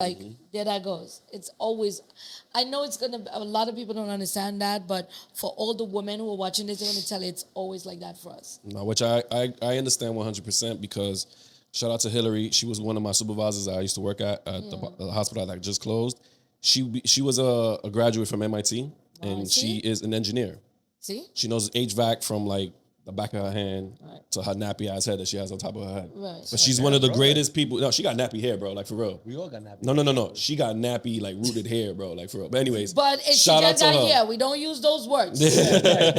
Like, there that goes. It's always, I know it's going to, a lot of people don't understand that, but for all the women who are watching this, they're going to tell you it's always like that for us. No, which I understand 100% because shout out to Hillary. She was one of my supervisors I used to work at the hospital that just closed. She was a graduate from MIT, and she is an engineer. See? She knows HVAC from like the back of her hand to her nappy ass head that she has on top of her head. Right. But she's one of the greatest people. No, she got nappy hair, bro. Like for real. We all got nappy. No. She got nappy, like rooted hair, bro. Like for real. But anyways, But it's shout out to her. hair. We don't use those words. But shout out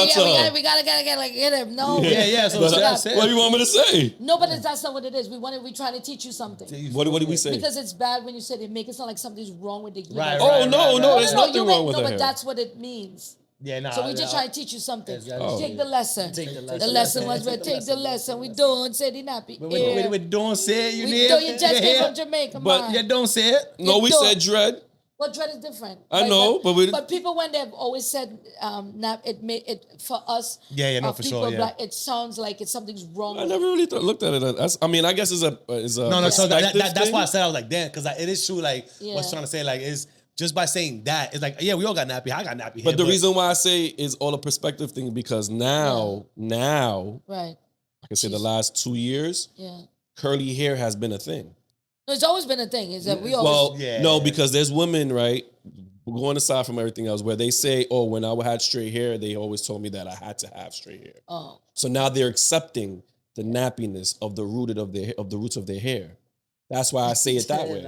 to her. We gotta get him. No. Yeah. So what do you want me to say? No, but that's not what it is. We trying to teach you something. What do we say? Because it's bad when you said it, make it sound like something's wrong with the hair. Right, Oh no, there's nothing wrong with no, her but hair. that's what it means. Yeah, nah. So we just try to teach you something. Oh. Take the lesson. Take the lesson. The lesson was take the lesson. We don't say the nappy. We don't say it, you We need. don't. You just came from Jamaica, But man. You don't say it. No, we don't. said dread. Well, dread is different. I know, but people when they've always said nap, it made it for us. Yeah, no, for people sure. Yeah. Black, it sounds like it's something's wrong. I never really looked at it. I guess it's a No. So that's perspective why I thing. said I was like, damn, because it is true. Like what's trying to say, like is just by saying that, it's like, yeah, we all got nappy. I got nappy. But the reason why I say is all a perspective thing because now, Right. I can say the last 2 years, curly hair has been a thing. No, it's always been a thing. Is that we always No, because there's women, right? Going aside from everything else, where they say, "Oh, when I had straight hair, they always told me that I had to have straight hair." Oh. So now they're accepting the nappiness of the roots of their hair. That's why I say it that way.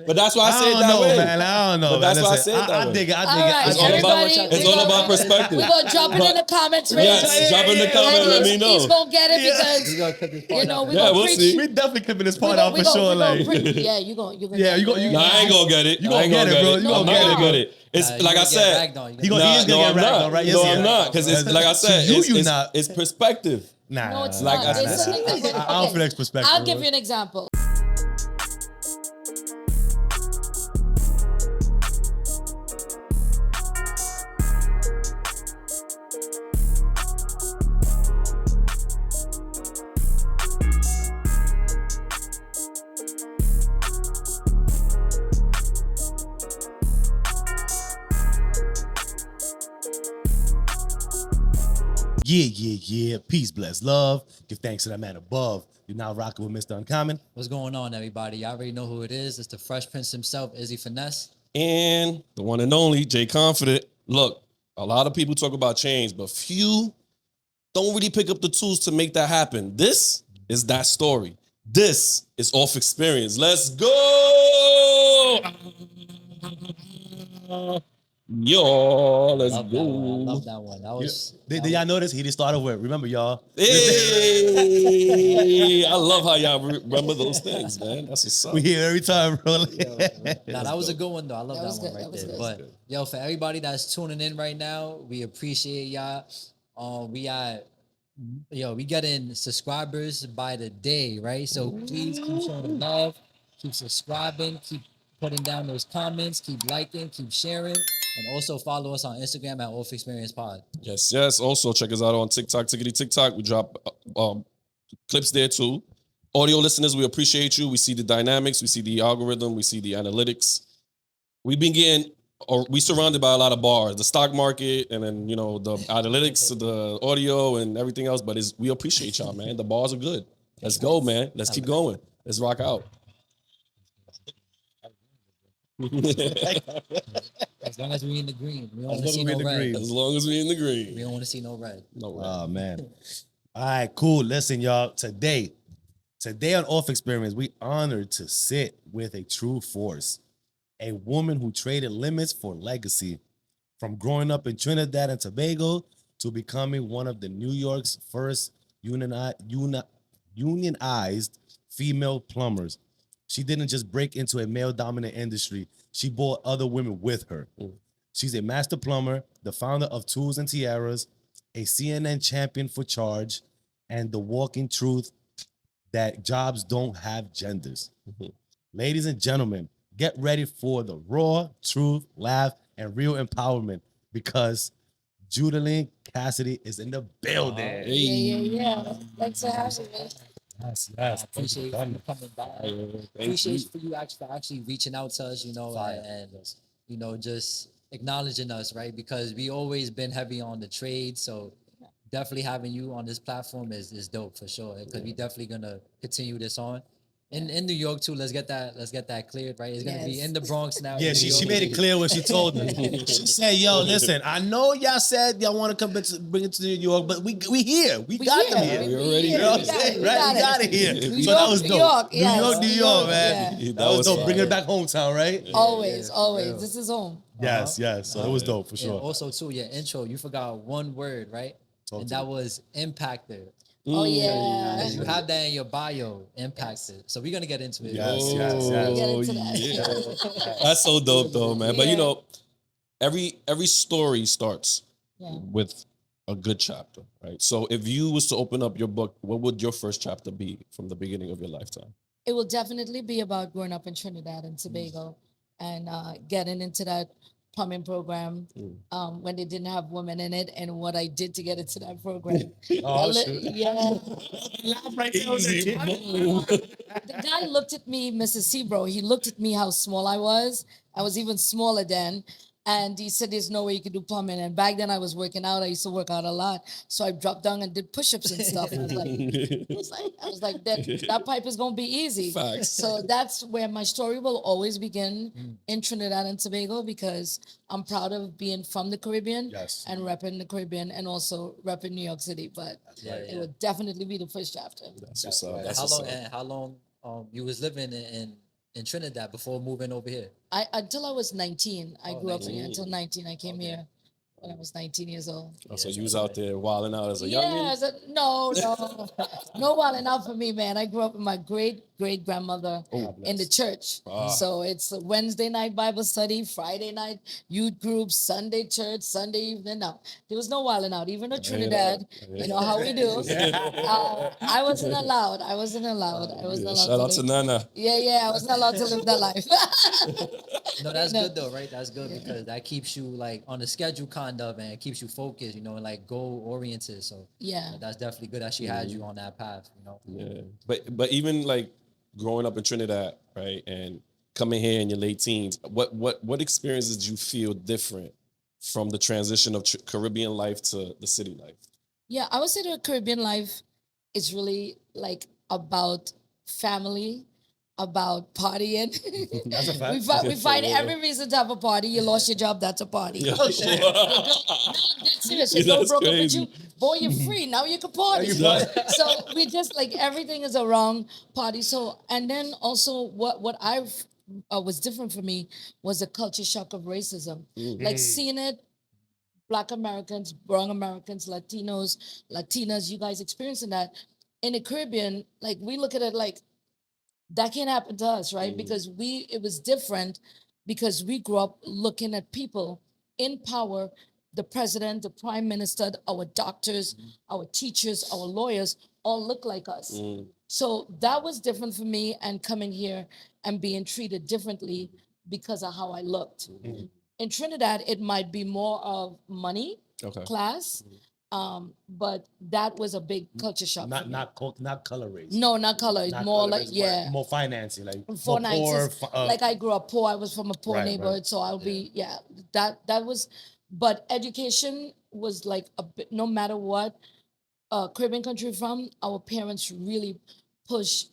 But that's why I say it that way. Man, I don't know. But that's man. why I Listen, say it that I way. dig it. All right, It's all about everybody, it's all about perspective. We're going to drop it in the comments. Yes, drop in the comment. Let me know. He's going to get it because, He's gonna cut this you know, we're Yeah, going to we'll preach. see. We definitely clipping this part out for sure. Like, Yeah, you're going to Yeah, you gonna- No, I ain't gonna get it. You gonna get it, bro. You gonna I'm not get it, gonna bro. get it. It's like I said. he is gonna get ragged on, right? Yes, No, he I'm is. not. Because it's like I said. you not. It's perspective. Nah, No, it's Like not. I It's- said. I don't feel that perspective. I'll give you an example. Yeah. Peace, bless, love. Give thanks to that man above. You're now rocking with Mr. Uncommon. What's going on, everybody? Y'all already know who it is. It's the Fresh Prince himself, Izzy Finesse. And the one and only Jay Confident. Look, a lot of people talk about change, but few don't really pick up the tools to make that happen. This is that story. This is Off Xperience. Let's go! Yo, let's Love go. that one. I love that one. That was. Did y'all notice? He just started with, remember, y'all. Hey, I love how y'all remember those things, man. That's what's up. We here every time, bro. Nah, that was a good one, though. I love That that, was one good. right That was there. good. But, yo, for everybody that's tuning in right now, we appreciate y'all. We getting subscribers by the day, right? So please keep showing the love, keep subscribing, keep putting down those comments, keep liking, keep sharing, and also follow us on Instagram at Off Xperience Pod. Yes. Also, check us out on TikTok, TikTok. We drop clips there too. Audio listeners, we appreciate you. We see the dynamics. We see the algorithm. We see the analytics. We surrounded by a lot of bars, the stock market, and then, the analytics, the audio, and everything else. But we appreciate y'all, man. The bars are good. Let's go, man. Let's keep going. Let's rock out. As long as we in the green, we don't want to see no red. As long as we in the green. We don't want to see no red. No red. Oh, man. All right, cool. Listen, y'all. Today on Off Xperience, we honored to sit with a true force, a woman who traded limits for legacy, from growing up in Trinidad and Tobago to becoming one of the New York's first unionized female plumbers. She didn't just break into a male-dominant industry. She brought other women with her. She's a master plumber, the founder of Tools Tiaras, a CNN champion for charge, and the walking truth that jobs don't have genders. Ladies and gentlemen, get ready for the raw truth, laugh, and real empowerment because Judaline Cassidy is in the building. Yeah. Thanks for having me. Yes, Appreciate you coming by. Appreciate for you actually reaching out to us, and just acknowledging us, right? Because we always been heavy on the trade, so definitely having you on this platform is dope for sure. Because we definitely gonna continue this on. In New York too, let's get that cleared, right? It's gonna be in the Bronx now. Yeah, in New she York made it City. clear what she told us. She said, "Yo, listen, I know y'all said y'all want to bring it to New York, but we here. We got them here. We already You know what I'm got saying? it. Right? We got it here. New So that York, was New dope. York, New yes. York, New New York, York, man. yeah. That was dope. Bringing it back hometown, right? Always. real. This is home. Yes. So it was dope for And sure. also too, your intro, you forgot one word, right? Talk And to that me. was impactor. Oh Mm. yeah. And you have that in your bio, impacted. So we're gonna get into it. Yes. Get into that. Yeah. That's so dope though, man. But Yeah. every story starts Yeah. with a good chapter, right? So if you was to open up your book, what would your first chapter be from the beginning of your lifetime? It will definitely be about growing up in Trinidad and Tobago and getting into that plumbing program when they didn't have women in it and what I did to get into that program. Oh, That shoot. yeah. Easy. The guy looked at me, Mrs. Sebro, he looked at me how small I was. I was even smaller then. And he said, there's no way you could do plumbing. And back then I was working out. I used to work out a lot. So I dropped down and did push-ups and stuff. I was like, that pipe is going to be easy. Facts. So that's where my story will always begin in Trinidad and Tobago because I'm proud of being from the Caribbean Yes. and repping the Caribbean and also repping New York City. But it would definitely be the first chapter. That's what's up. That's How what's long? up. And how long you was living in Trinidad before moving over here? I until I was 19. I grew up 19. here until 19. I came here when I was 19 years old. Oh, so you was out there wilding out as a Yeah, youngin? no wilding out for me, man. I grew up with my great grandmother Oh, in the nice. church. Wow. So it's a Wednesday night Bible study, Friday night youth group, Sunday church, Sunday evening. No, there was no wilding out. Even in Trinidad, you know how we do. I wasn't allowed. I wasn't allowed. Yeah, to shout out to live- Nana. Yeah, I wasn't allowed to live that life. No, that's No. good though, right? That's good because that keeps you like on the schedule kind of, and it keeps you focused, and like goal oriented. So Yeah. that's definitely good that she had you on that path. Yeah, but even like growing up in Trinidad, right, and coming here in your late teens, what experiences did you feel different from the transition of Caribbean life to the city life? Yeah, I would say the Caribbean life is really like about family, about partying. That's a fact. We find every reason to have a party. You lost your job, that's a party. Yeah. No, I'm dead serious. If That's no broke up with crazy. you, boy, you're free. Now you can party. So we just like everything is a wrong party. So and then also what I've was different for me was the culture shock of racism. Like seeing it. Black Americans, brown Americans, Latinos, Latinas, you guys experiencing that. In the Caribbean, like we look at it like that can't happen to us, right? Because it was different because we grew up looking at people in power, the president, the prime minister, our doctors, our teachers, our lawyers, all look like us. So that was different for me and coming here and being treated differently because of how I looked. In Trinidad, it might be more of money, Okay. class, but that was a big culture shock. for me. Not color race. No, not color. It's Not more color like race, but yeah. more financing, like Four more nights. poor. Like I grew up poor. I was from a poor Right, neighborhood, right. so I'll be That was, but education was like a bit. No matter what Caribbean country from, our parents really push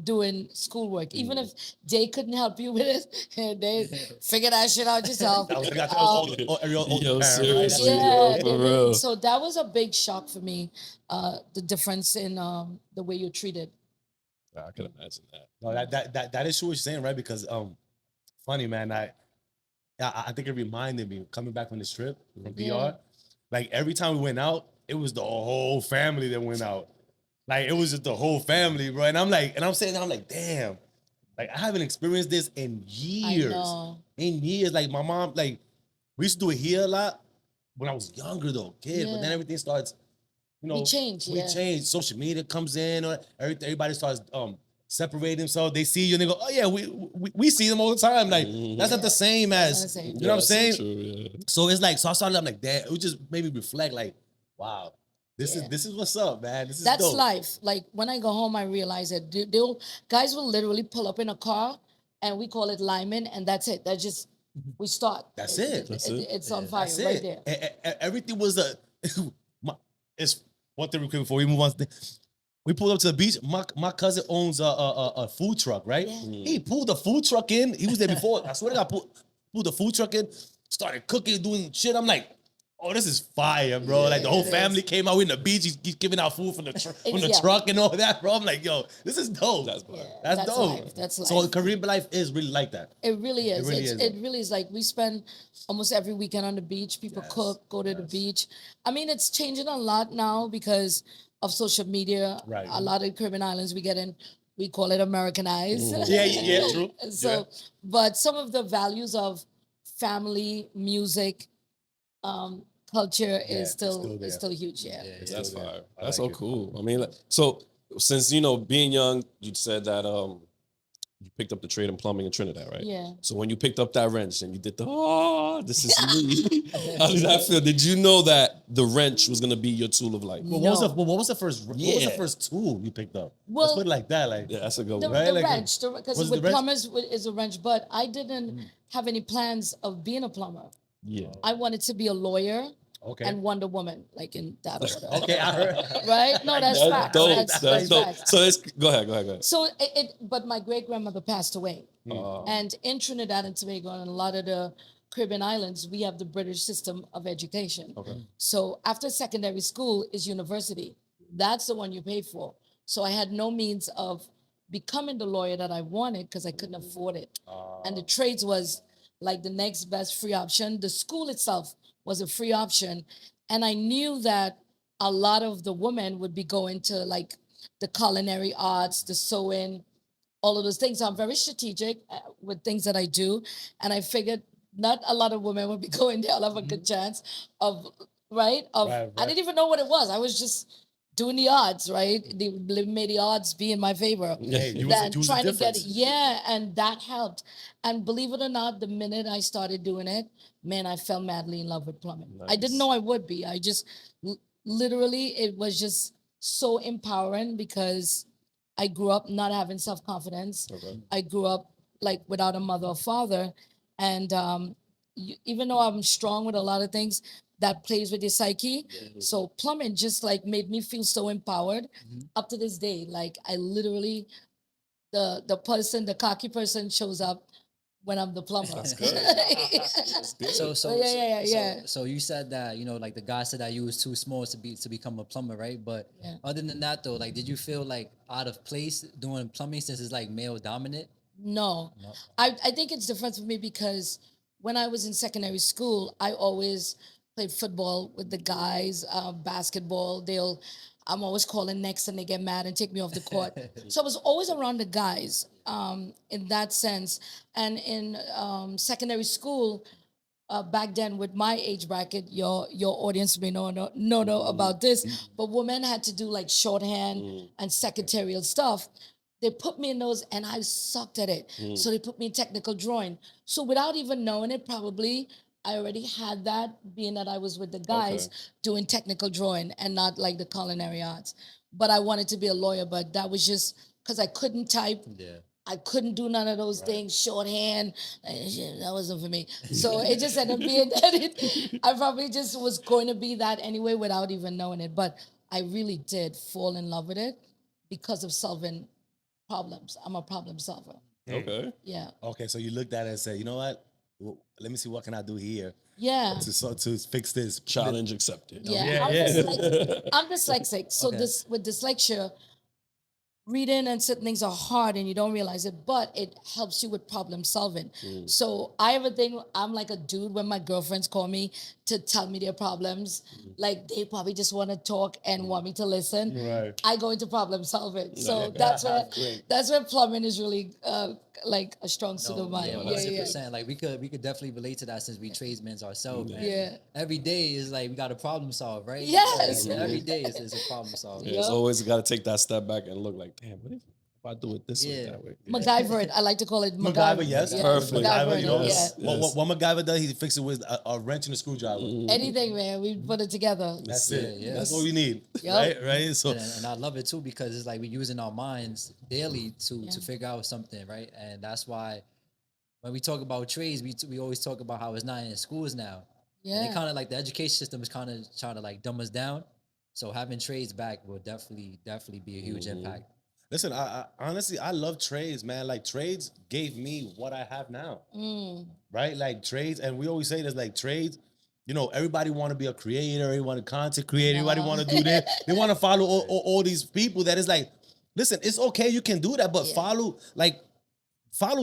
doing schoolwork. Even if they couldn't help you with it, they figure that shit out yourself. That was all your old Yo, parent, right? seriously. Yeah, For they did. real. So that was a big shock for me. The difference in the way you're treated. I can imagine that. No, that is true what you're saying, right? Because funny man, I think it reminded me coming back from this trip from Yeah. PR. Like every time we went out, it was the whole family that went out. Like it was just the whole family, bro. And I'm like, damn, like I haven't experienced this in years. know. In years, like my mom, like we used to do it here a lot when I was younger though, kid. But Yeah. then everything starts, you know, We change, We yeah. change. Social media comes in, or everybody starts separating themselves. They see you and they go, oh yeah, we see them all the time. Like that's not the same as Not the same. you know what I'm saying. True, yeah. So it's like, so I started, I'm like, damn, it would just made me reflect, like, wow, This is what's up, man. This is That's dope. life. Like when I go home, I realize that guys will literally pull up in a car, and we call it lineman, and that's it. That's just we start. That's it. It's on fire That's right it. there. Everything was it's one thing real quick before we move on. We pulled up to the beach. My cousin owns a food truck, right? Yeah. He pulled the food truck in. He was there before. I swear to God, pulled the food truck in, started cooking, doing shit. I'm like, oh, this is fire, bro. Like the whole family came out in the beach. He's giving out food from the truck and all that, bro. I'm like, yo, this is dope. That's That's dope. Life. That's life. So Caribbean life is really like that. It really is. It really is. It like we spend almost every weekend on the beach. People cook, go to the beach. I mean, it's changing a lot now because of social media. Right. A lot of Caribbean islands we call it Americanized. Yeah, true. So, but some of the values of family, music, culture is still huge. Yeah. That's fire. I That's so like it. cool. I mean, so since being young, you said that you picked up the trade in plumbing in Trinidad, right? Yeah. So when you picked up that wrench and you did this is me. How did that feel? Did you know that the wrench was gonna be your tool of life? What was the first tool you picked up? Well, let's put it like that. Like Yeah, that's a good The, one. Right? the Like, wrench, was because it with the wrench? plumbers is a wrench, but I didn't have any plans of being a plumber. Yeah. I wanted to be a lawyer okay. and Wonder Woman, like in that order. Okay, I heard. Right? No, that's That's facts. dope. That's That's dope. facts. So go ahead. So but my great grandmother passed away, and in Trinidad and Tobago and a lot of the Caribbean islands, we have the British system of education. Okay. So after secondary school is university. That's the one you pay for. So I had no means of becoming the lawyer that I wanted because I couldn't afford it. And the trades was like the next best free option. The school itself was a free option. And I knew that a lot of the women would be going to like the culinary arts, the sewing, all of those things. So I'm very strategic with things that I do. And I figured not a lot of women would be going there. I'll have a good chance of, right? I didn't even know what it was. I was just doing the odds, right? They made the odds be in my favor. Hey, you Then was trying the to get it. difference. Yeah, and that helped. And believe it or not, the minute I started doing it, man, I fell madly in love with plumbing. I didn't know I would be. I just literally, it was just so empowering because I grew up not having self-confidence. Okay. I grew up like without a mother or father. And even though I'm strong with a lot of things, that plays with your psyche. So plumbing just like made me feel so empowered up to this day. Like I literally, the cocky person shows up when I'm the plumber. That's good. So you said that like the guy said that you was too small to become a plumber, right? But Yeah. other than that though, like did you feel like out of place doing plumbing since it's like male dominant? No. I think it's different for me because when I was in secondary school, I always played football with the guys, basketball. I'm always calling next and they get mad and take me off the court. So I was always around the guys in that sense. And in secondary school, back then with my age bracket, your audience may know about this, but women had to do like shorthand and secretarial stuff. They put me in those and I sucked at it. So they put me in technical drawing. So without even knowing it, probably I already had that, being that I was with the guys doing technical drawing and not like the culinary arts. But I wanted to be a lawyer, but that was just because I couldn't type. Yeah. I couldn't do none of those things, shorthand. That wasn't for me. So it just ended up being that I probably just was going to be that anyway without even knowing it. But I really did fall in love with it because of solving problems. I'm a problem solver. Okay. Yeah. Okay, so you looked at it and said, you know what? Well, let me see what can I do here Yeah. to fix this. Challenge accepted. Yeah. I'm dyslexic. So this with dyslexia, reading and certain things are hard and you don't realize it, but it helps you with problem solving. So I have a thing, I'm like a dude when my girlfriends call me to tell me their problems. Like they probably just want to talk and want me to listen. Right. I go into problem solving. So that's where plumbing is really like a strong suit of mine. Yeah, 100%. Like we could definitely relate to that since we tradesmen ourselves, man. Yeah. Every day is like we got a problem solve, right? Yes. Every day is a problem solve. Yeah, it's always got to take that step back and look like, damn, If I do it this way, Yeah. that way. MacGyver it. I like to call it MacGyver, yes. Yeah, Perfect. MacGyver, You know, yeah. what MacGyver does, he fixes it with a wrench and a screwdriver. Anything, man. We put it together. That's Yeah, it. yeah. That's what we need. Yup. Right? So And I love it too because it's like we're using our minds daily to figure out something, right? And that's why when we talk about trades, we always talk about how it's not in schools now. And Yeah. it kind of like the education system is kind of trying to like dumb us down. So having trades back will definitely be a huge impact. listen, I honestly I love trades, man. Like trades gave me what I have now. Right? Like trades, and we always say this, like trades, you know, everybody want to be a creator, everybody content creator, everybody want to do this. They want to follow all these people that is like, listen, it's okay, you can do that, but follow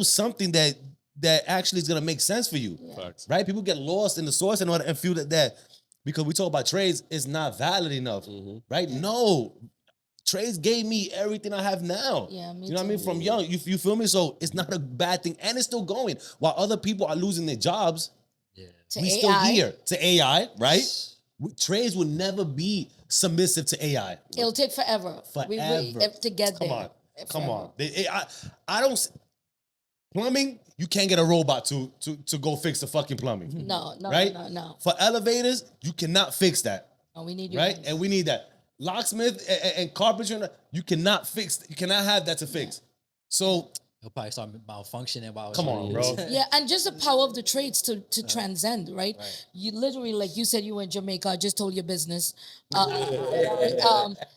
something that actually is gonna make sense for you. Facts. Right? People get lost in the source and feel that because we talk about trades is not valid enough. Right? No. Trades gave me everything I have now. Yeah, me you know what I mean? too. From young, you feel me? So it's not a bad thing, and it's still going. While other people are losing their jobs, Yeah. To we AI. still here to AI, right? Trades will never be submissive to AI. It'll take forever. Forever. To get Come there. on, come Forever. on. I don't. Plumbing, you can't get a robot to go fix the fucking plumbing. No, Right? no. For elevators, you cannot fix that. No, we need you. Right? And we need that. Locksmith and carpenter, you cannot have that to fix. So He'll probably start malfunctioning while come on, bro. Yeah, and just the power of the trades to transcend, right? You literally, like you said, you were in Jamaica. I just told your business.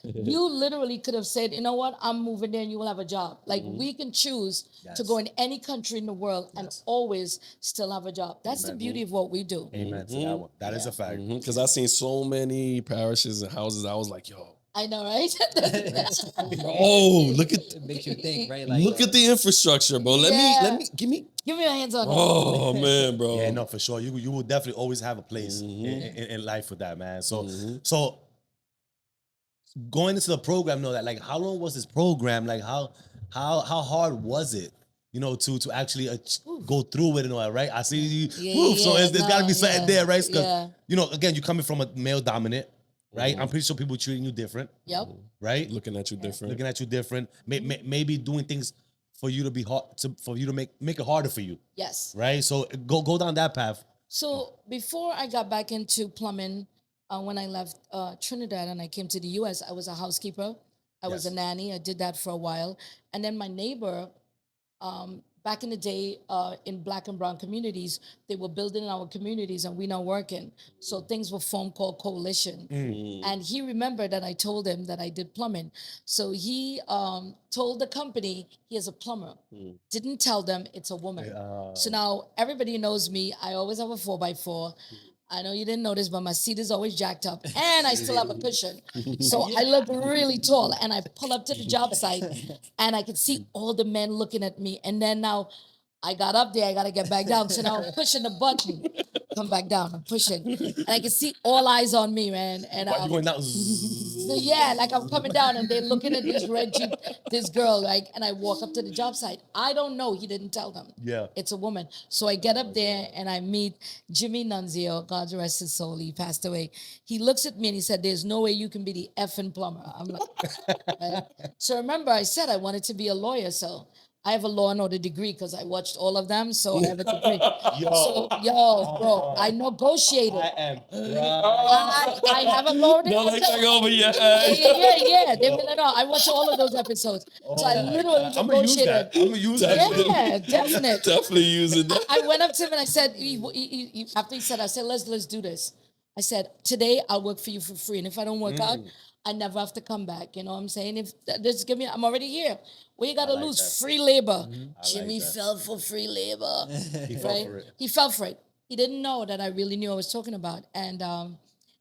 You literally could have said, you know what, I'm moving there and you will have a job. Like we can choose to go in any country in the world and always still have a job. That's the beauty of what we do. Amen to that one. That is a fact. Because I've seen so many parishes and houses. I was like, yo, I know, right? oh, look at It makes you think, right? Like look at the infrastructure, bro. Let me give me. Give me your hands on that. Oh man, bro. Yeah, no, for sure. You will definitely always have a place in life with that, man. So going into the program, know that like how long was this program? Like how hard was it? You know, to actually go through with it and all that, right? I see you. So there's got to be something there, right? Because you know, again, you're coming from a male dominant, right? I'm pretty sure people treating you different, Yep. right? Looking at you different. Looking at you different. Maybe doing things for you to be hard, for you to make it harder for you, Yes. right? So go down that path. So before I got back into plumbing, when I left Trinidad and I came to the U.S., I was a housekeeper. I was a nanny. I did that for a while. And then my neighbor, back in the day, in Black and brown communities, they were building in our communities and we're not working. So things were formed called coalition. And he remembered that I told him that I did plumbing. So he told the company he is a plumber. Didn't tell them it's a woman. So now everybody knows me. I always have a 4x4. I know you didn't notice, but my seat is always jacked up and I still have a cushion. So I look really tall and I pull up to the job site and I could see all the men looking at me. And then now I got up there, I got to get back down. So now I'm pushing the button, come back down, I'm pushing. And I can see all eyes on me, man. And You're going down. so yeah, like I'm coming down and they're looking at this red Jeep, this girl, like, and I walk up to the job site. I don't know, he didn't tell them. Yeah. It's a woman. So I get up there and I meet Jimmy Nunzio, God rest his soul, he passed away. He looks at me and he said, there's no way you can be the effing plumber. I'm like, right? So remember I said I wanted to be a lawyer, so I have a law and order degree because I watched all of them, so I have a degree. Bro, I negotiated. I am I have a law and Don't let that go over your Yeah. head. They be like, no, I watched all of those episodes. So I literally I'm gonna use that. negotiated. I'm gonna use that. Yeah, definitely. Definitely using that. I went up to him and I said, after he said, I said, let's do this. I said, today I'll work for you for free. And if I don't work out, I never have to come back. You know what I'm saying? If just give me, I'm already here. What you got to like lose? that. Free labor. Jimmy that. fell for free labor. He fell right? for it. He fell for it. He didn't know that I really knew I was talking about. And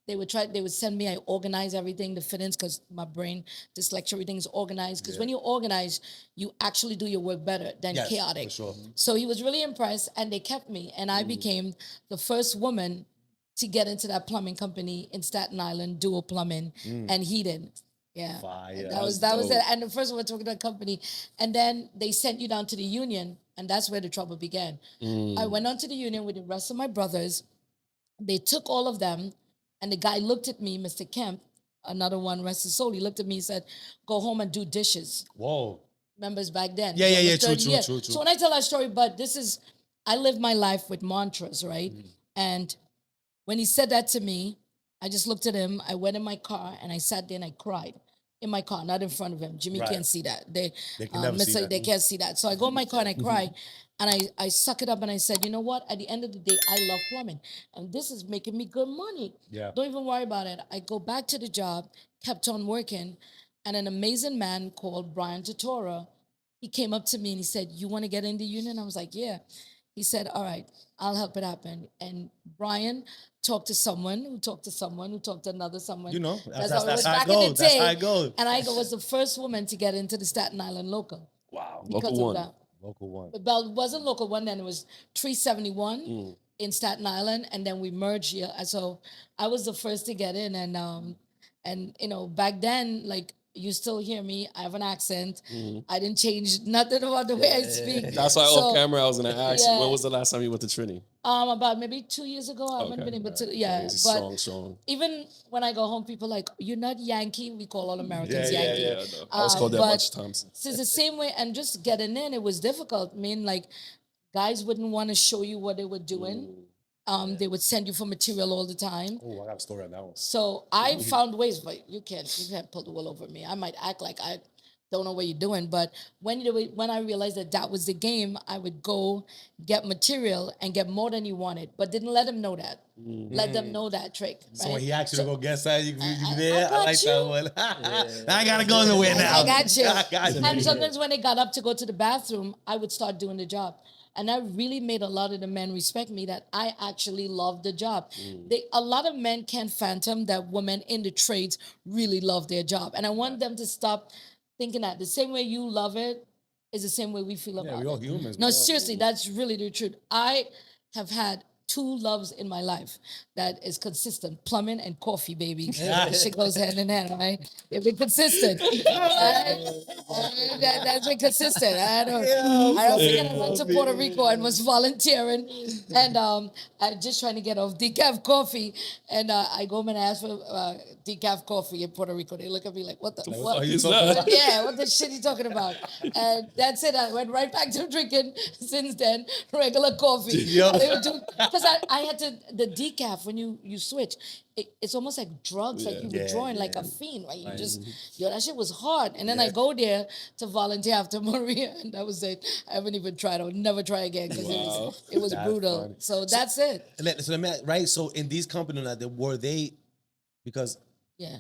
they would send me, I organize everything, the fit-ins, because my brain, dyslexia, everything's organized. Because when you organize, you actually do your work better than Yes, chaotic. for sure. So he was really impressed and they kept me. And I became the first woman to get into that plumbing company in Staten Island, Dual Plumbing and Heating. Yeah. Fire. That was it. And the first one talking to a company. And then they sent you down to the union, and that's where the trouble began. I went on to the union with the rest of my brothers. They took all of them, and the guy looked at me, Mr. Kemp, another one, rest his soul. He looked at me and said, go home and do dishes. Whoa. members back then. Yeah, yeah, It was yeah, true, 30 true, years. true, true. So when I tell that story, but I live my life with mantras, right? And when he said that to me, I just looked at him. I went in my car and I sat there and I cried in my car, not in front of him. Jimmy Right. can't see that. They can never see that. They can't see that. So I go in my car and I cry. And I suck it up and I said, you know what? At the end of the day, I love plumbing. And this is making me good money. Yeah. Don't even worry about it. I go back to the job, kept on working. And an amazing man called Brian Totora, he came up to me and he said, you want to get in the union? I was like, yeah. He said, all right, I'll help it happen. And Brian talked to someone who talked to someone who talked to another someone. You know, That's that's how it was how it back in the goes. That's day. how it goes. And I was the first woman to get into the Staten Island local. Wow. Because Local one. of that. Local one. But Bell wasn't local one then. It was 371 in Staten Island, and then we merged here. And so I was the first to get in, and you know, back then, like you still hear me. I have an accent. I didn't change nothing about the way I speak. That's why So, off camera I was gonna ask you, yeah. when was the last time you went to Trini? About maybe 2 years ago, I haven't been able to. Yeah, He's but strong. even when I go home, people like, you're not Yankee. We call all Americans Yeah, yeah, Yankee. yeah. Yeah, no. I was called that a but- bunch of times. So it's the same way, and just getting in, it was difficult. I mean, like, guys wouldn't want to show you what they were doing. They would send you for material all the time. Oh, I got a story on that one. So I found ways, but you can't pull the wool over me. I might act like I don't know what you're doing, but when I realized that was the game, I would go get material and get more than you wanted, but didn't let them know that. Let them know that trick. So right? when he asked you to go get that, you I there. I got like you. that one. I gotta go nowhere now. I got you. I got you. And sometimes when they got up to go to the bathroom, I would start doing the job. And that really made a lot of the men respect me, that I actually love the job. A lot of men can't phantom that women in the trades really love their job. And I want them to stop thinking that the same way you love it is the same way we feel Yeah, about we all it. humans. No, we all seriously, that's really the truth. I have had 2 loves in my life that is consistent: plumbing and coffee, baby. That shit goes hand in hand, right? They've been consistent. That's been consistent. I don't forget, I went to Puerto Rico and was volunteering, and I just trying to get off decaf coffee, and I go home and ask for decaf coffee in Puerto Rico. They look at me like, what the What are what? you talking about? Yeah, what the shit you talking about? And that's it. I went right back to drinking since then, regular coffee. Yo. Because I had to, the decaf, when you switch, it's almost like drugs, like you were Yeah, drawing like a fiend, right? You just, that shit was hard. And then I go there to volunteer after Maria, and that was it. I haven't even tried. I would never try again because it was That's brutal. funny. So that's it. So let me, right? So in these companies, were they, because Yeah.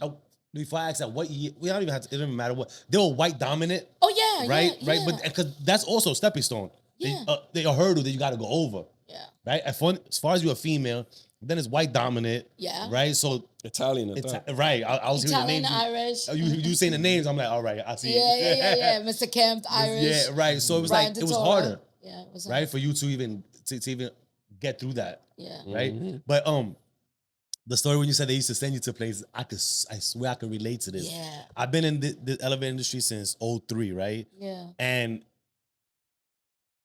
before I ask that, what year, we don't even have to, it doesn't matter what, they were white dominant, Oh, yeah. right? Yeah, Right? yeah. But because that's also a stepping stone. Yeah. They a hurdle that you got to go over, Yeah. right? As far as you're a female, then it's white dominant, Yeah. right? So, Italian at that. right, I was hearing the Italian, names. Irish. You saying the names, I'm like, all right, I see Yeah, it. yeah. Mr. Kemp, Irish. Yeah, right. So it was Brian like, it was Totora. harder, Yeah, it was right? hard. For you to even get through that, Yeah. right? But the story when you said they used to send you to places, I swear I can relate to this. Yeah. I've been in the elevator industry since 03, right? Yeah. And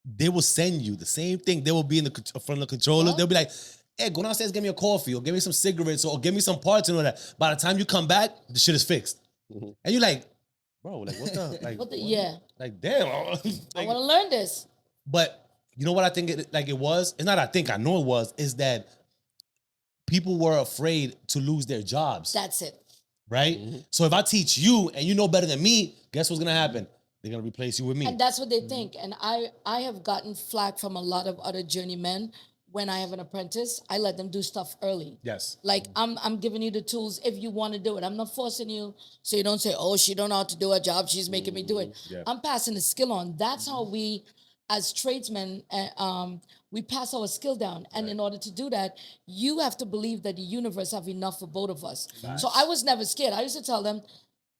they will send you the same thing. They will be in the front of the controller. What? They'll be like, hey, go downstairs, get me a coffee, or give me some cigarettes, or give me some parts and all that. By the time you come back, the shit is fixed. And you're like, bro, like what the, like, What the, yeah. like damn. I Like, want to learn this. but you know what I think it was? It's not I think, I know it was, is that people were afraid to lose their jobs, That's it. right? So if I teach you and you know better than me, guess what's gonna happen? They're gonna replace you with me. And that's what they think. And I have gotten flack from a lot of other journeymen. When I have an apprentice, I let them do stuff early. Yes. Like I'm giving you the tools if you want to do it. I'm not forcing you, so you don't say, "Oh, she don't know how to do her job. She's making me do it." Yeah. I'm passing the skill on. That's how we, as tradesmen, we pass our skill down. And in order to do that, you have to believe that the universe have enough for both of us. So I was never scared. I used to tell them,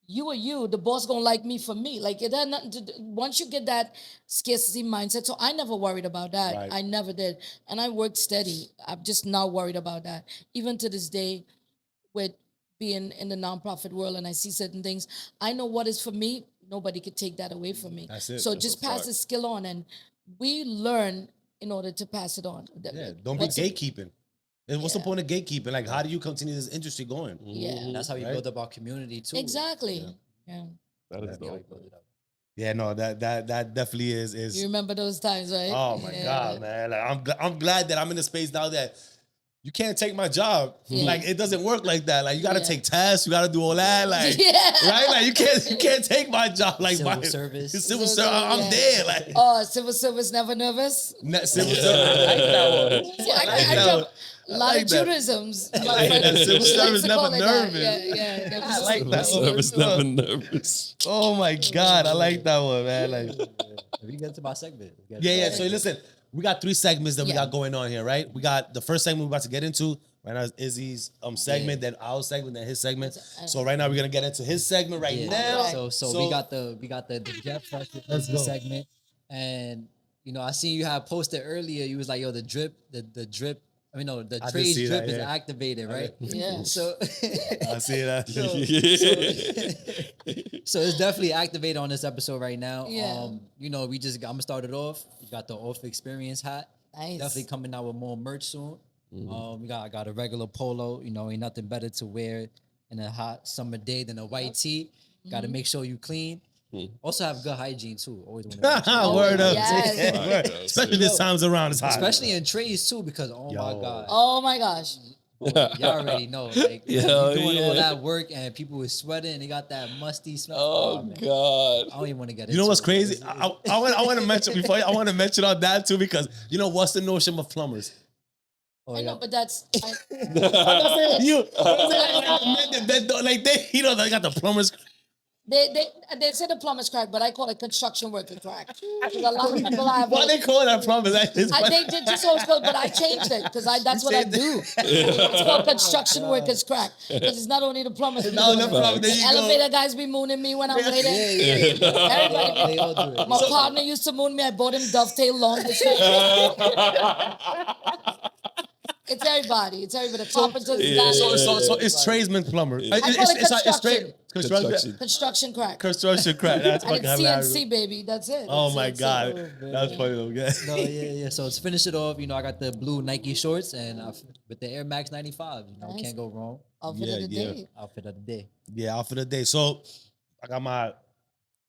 you are you, the boss gonna like me for me. Like it had nothing to do, once you get that scarcity mindset. So I never worried about that. Right. I never did. And I worked steady. I'm just not worried about that. Even to this day, with being in the nonprofit world and I see certain things, I know what is for me. Nobody could take that away from me. That's it. So That's just a pass fact. the skill on, and we learn in order to pass it on. Yeah, don't be What's it- gatekeeping. And what's the Yeah. point of gatekeeping? Like, how do you continue this industry going? Yeah. That's how you Right? build up our community too. Exactly. Yeah. That is That's how you dope. build it up. Yeah, no, that definitely is. You remember those times, right? Oh my Yeah. God, man! Like I'm glad that I'm in a space now that you can't take my job. Yeah. Like it doesn't work like that. Like you got to Yeah. take tests, you got to do all that. Like Yeah. right, like you can't take my job. Like Civil service. civil So, service. I'm yeah. there. Like Oh, civil service never nervous. civil service. I like that one. See, I like that jump one. a lot like of that. Judaisms. I like that. Civil service never nervous. Yeah. Never I like that Civil one. service never nervous. Oh my God, I like that one, man. Like If you get to my segment. yeah. So listen, we got 3 segments that we Yeah. got going on here, right? We got the first segment we're about to get into. Right now is Izzy's segment, then our segment, then his segment. So right now we're gonna get into his segment right now. Right. So we got the Jet Fresh Let's go. segment, and you know I seen you had posted earlier. You was like, yo, the drip. I mean, no, the I did trade see drip that, is yeah. activated, right? Yeah. So, I see that. so it's definitely activated on this episode right now. Yeah. You know, I'm gonna start it off. We got the Off Xperience hat. Nice. Definitely coming out with more merch soon. I got a regular polo. You know, ain't nothing better to wear in a hot summer day than a white tee. Got to make sure you clean. Also have good hygiene too. Always want to Word up. Yes. Yeah, word. Especially this times around, it's hot. especially in trades too, because my Yo. god, Oh my gosh. y'all already know. Like Hell you doing all yeah. that work and people was sweating and they got that musty smell. Oh man. God. I don't even want to get You know into what's it. crazy? I want to mention before I want to mention on that too, because you know what's the notion of plumbers? Oh, I yeah. know, but that's You like they you know they got the plumbers. they say the plumber's crack, but I call it construction worker crack. Because a lot of people have Why they call that plumbers? they did just always called, but I changed it because that's what I do. It's called construction workers crack because it's not only the plumbers. No, the plumber. There The you elevator guys be mooning me when I'm waiting. Yeah. Everybody. They all do it. My partner used to moon me. I bought him dovetail long. It's everybody. It's everybody. The carpenters, guys. So it's tradesman plumber. I call it construction. Construction. Construction crack. Construction crack. That's And fucking it's hilarious. CNC, baby. That's it. Oh That's my it. So, God, that's funny though. Yeah. No, yeah. So to finish it off, you know, I got the blue Nike shorts and with the Air Max 95. You know, Nice. can't go wrong. Outfit Yeah, of the yeah. day. Outfit of the day. Yeah, outfit of the day. So I got my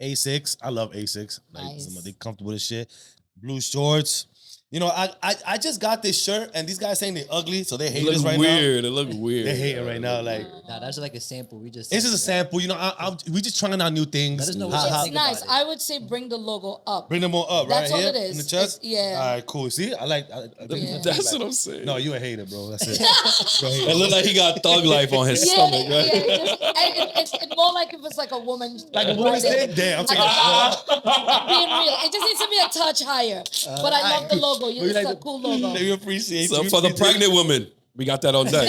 A6. I love A6. Like Nice. they comfortable as shit. Blue shorts. You know, I just got this shirt and these guys saying they ugly, so they It hate looks us right weird. It look now. weird. They hating right now. Like Nah, that's like a sample. We just this is a sample. You know, we just trying out new things. Let us know Ha, what you ha. It's think about nice. it. I would say bring the logo up. Bring them all up, That's right all here it is. in the chest. Yeah. All right, cool. See, I like. Yeah. That's what I'm saying. No, you a hater, bro. That's it. You a It hater. look like he got thug life on his Yeah, stomach, yeah. right? It's more like if it's like a woman. Like a woman's writing. thing. Damn, I'm taking. I'm being real. It just needs to be a touch higher. But I love the logo. you It's like a the- cool logo. We appreciate So you. for the pregnant woman, we got that on deck.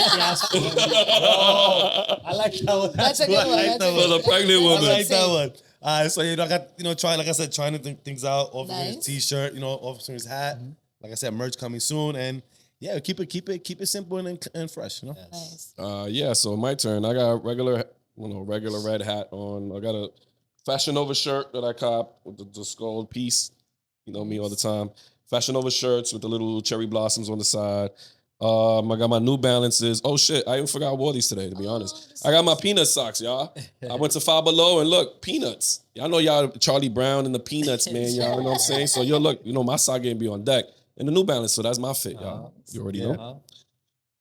I like that one. That's a good I one. like That's that a For good the one. pregnant I woman. like that one. All right, so you know, I got trying, like I said, trying to think things out. Off Nice. his t-shirt, off his hat. Like I said, merch coming soon, and yeah, keep it simple and fresh. You know. Nice. Yeah, so my turn. I got regular red hat on. I got a Fashion Nova shirt that I cop with the skull piece. You know me all the time. Fashion Nova shirts with the little cherry blossoms on the side. I got my New Balances. Oh shit, I even forgot I wore these today, to be honest. I got my peanut socks, y'all. I went to Five Below and look, peanuts. Y'all know y'all Charlie Brown and the peanuts, man. Y'all know what I'm saying? So yo, look, my sock game be on deck. And the New Balance, so that's my fit, y'all. You already know. Uh-huh.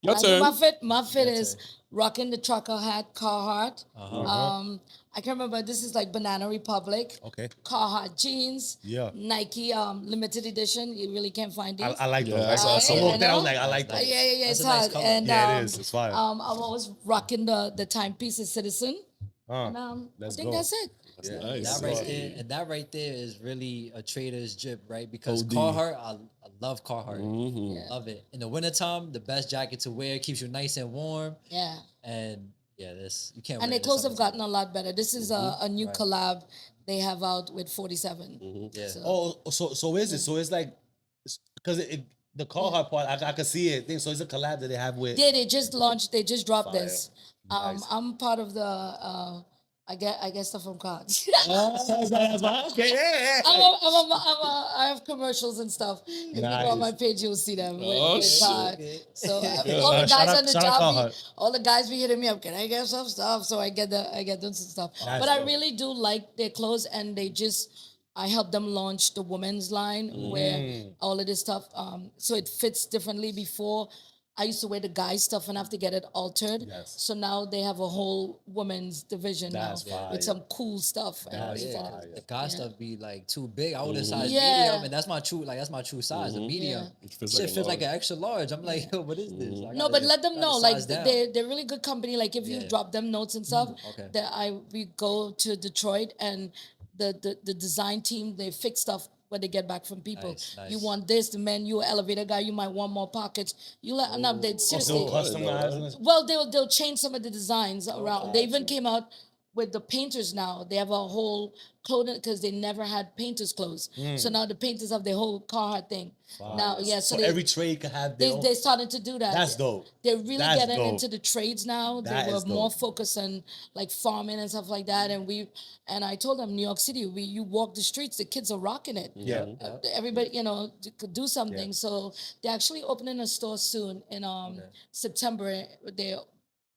Your I do turn. My fit is rocking the trucker hat, Carhartt. Uh-huh. I can't remember. This is like Banana Republic. Okay. Carhartt jeans. Yeah. Nike limited edition. You really can't find these. I like Yeah, those. I saw I some. walked in, I was like, I like Yeah, that. yeah, That's it's a nice hard. color. And Yeah, it is. It's fire. I'm always rocking the timepieces Citizen. And I Let's think go. that's it. Nice. That right there is really a trader's drip, right? Because OD. Carhartt, I love Carhartt. Mhm. Love it. In the wintertime, the best jacket to wear, keeps you nice and warm. Yeah. And yeah, this you can't. And wear their clothes this have gotten a lot better. This is a new collab they have out with 47. Yeah. So- Oh, so is it? So it's like, because the Carhartt part, I can see it. So it's a collab that they have with. Yeah, they just launched. They just dropped Fire. this. Nice. I'm part of the I get stuff from Kaws. Okay, yeah. I have commercials and stuff. If you go on my Nice. page, you'll see them. Oh, with shit. Kaws. So all the Shout guys out- on the shout out job, Kaws. all the guys be hitting me up. Can I get some stuff? So I get them some stuff. Nice, But I bro. really do like their clothes, and I help them launch the women's line where all of this stuff. So it fits differently. Before I used to wear the guys stuff and have to get it altered. Yes. So now they have a whole women's division That's now fire. with some cool stuff. and That's everything. fire. The God stuff be like too big. I would have sized Yeah. medium, and that's my true size. The medium. It feels Shit like a feels like large. an extra large. I'm like, yo, what is this? I No, gotta- but let them gotta know, like size down. they're really good company. Like if you Yeah. drop them notes and stuff, okay. that we go to Detroit and the design team, they fix stuff when they get back from people. Nice, You nice. want this, the man, you an elevator guy, you might want more pockets. You let no, they seriously. So customized. Well, they'll change some of the designs around. They even came out with the painters now. They have a whole clothing because they never had painters' clothes. So now the painters have their whole Carhartt thing. Now, yeah, so, So every trade can have their own. they started to do that. That's dope. They're really That's getting dope. into the trades now. That They were is more dope. focused on like farming and stuff like that. And I told them, New York City, you walk the streets, the kids are rocking it. Yeah. Everybody, could do something. So they're actually opening a store soon in September. They're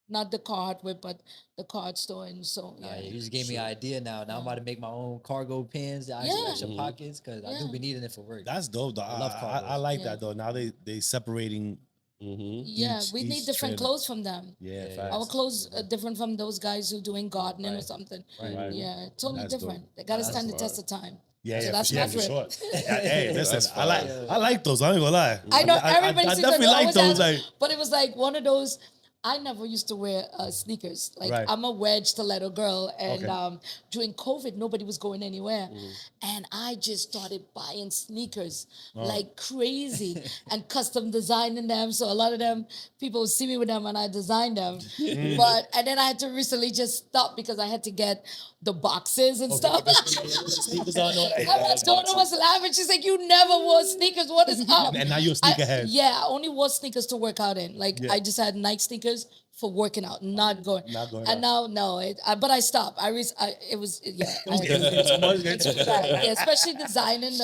not the Carhartt whip, but the Carhartt store. And so Yeah, you just gave me an idea now. Now I'm about to make my own cargo pins, the extra pockets, because I do Yeah. be needing it for work. That's dope, though. I love I cargos. like Yeah. that, though. Now they separating. Yeah, we need each different trailer. clothes from them. Yeah, Yeah. facts. Our clothes are different from those guys who doing gardening or something. Right. Yeah, totally That's different. dope. They gotta That's stand the fire. test of time. Yeah, So yeah, that's yeah, my for sure. trip. Hey, listen, That's I like those. I ain't gonna lie. I know I everybody sees definitely them, like always those. ask, Like, but it was like one of those. I never used to wear sneakers. Like Right. I'm a wedge stiletto girl, and Okay. during COVID, nobody was going anywhere, and I just started buying sneakers like crazy and custom designing them. So a lot of them people would see me with them, and I designed them. And then I had to recently just stop because I had to get the boxes and stuff. sneakers on, no, And my daughter was laughing. She's like, "You never wore sneakers. What is up?" And now you're a sneakerhead. Yeah, I only wore sneakers to work out in. Like Yeah. I just had Nike sneakers for working out, not going. Not going And now, no, but I stopped. It was yeah. I had to- yeah, yeah, especially designing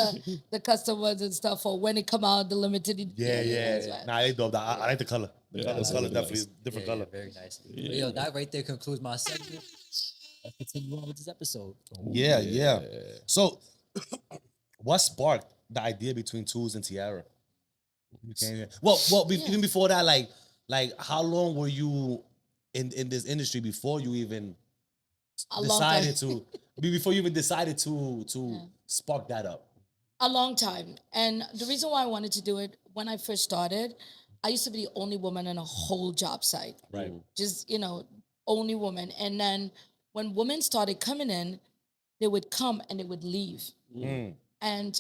the custom ones and stuff for when it come out, the limited. yeah. that's right. Nah, they dope. I like the color. The Yeah, color, that's color really definitely nice. is a different Yeah, color. very nice. But yo, that right there concludes my segment. Let's continue on with this episode. Yeah. So, what sparked the idea between Tools and Tiara? You came here. Well, even before that, like how long were you in this industry before you even A long time. decided to before you even decided to spark that up? A long time. And the reason why I wanted to do it, when I first started, I used to be the only woman on a whole job site. Right. Just, only woman. And then when women started coming in, they would come and they would leave. And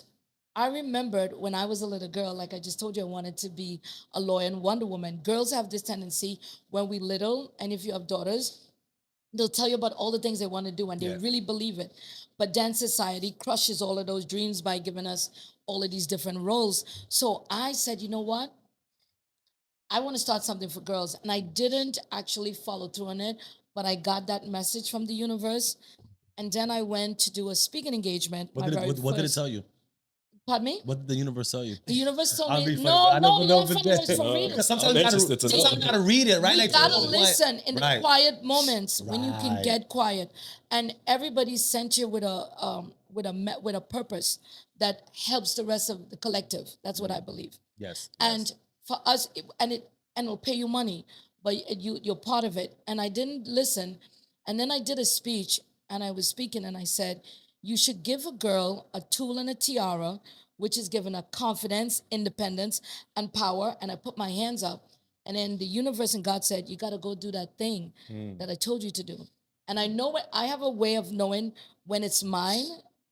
I remembered when I was a little girl, like I just told you, I wanted to be a lawyer and Wonder Woman. Girls have this tendency when we little, and if you have daughters, they'll tell you about all the things they want to do and they Yeah. really believe it. But then society crushes all of those dreams by giving us all of these different roles. So I said, you know what? I want to start something for girls. And I didn't actually follow through on it, but I got that message from the universe. And then I went to do a speaking engagement. What did it tell you? Pardon me? What did the universe tell you? The universe told I'll me, be funny, no, but I no, never know learn if from it's yours there. for real. Because I'm sometimes interested to you know. gotta read it, right? You Like gotta like- listen in the Right. quiet moments when you can Right. get quiet, and everybody's sent you with a purpose that helps the rest of the collective. That's what I believe. Yes. And for us, it'll pay you money, but you're part of it. And I didn't listen, and then I did a speech, and I was speaking, and I said, you should give a girl a tool and a tiara, which is given her confidence, independence, and power. And I put my hands up, and then the universe and God said, you got to go do that thing that I told you to do. And I know I have a way of knowing when it's mine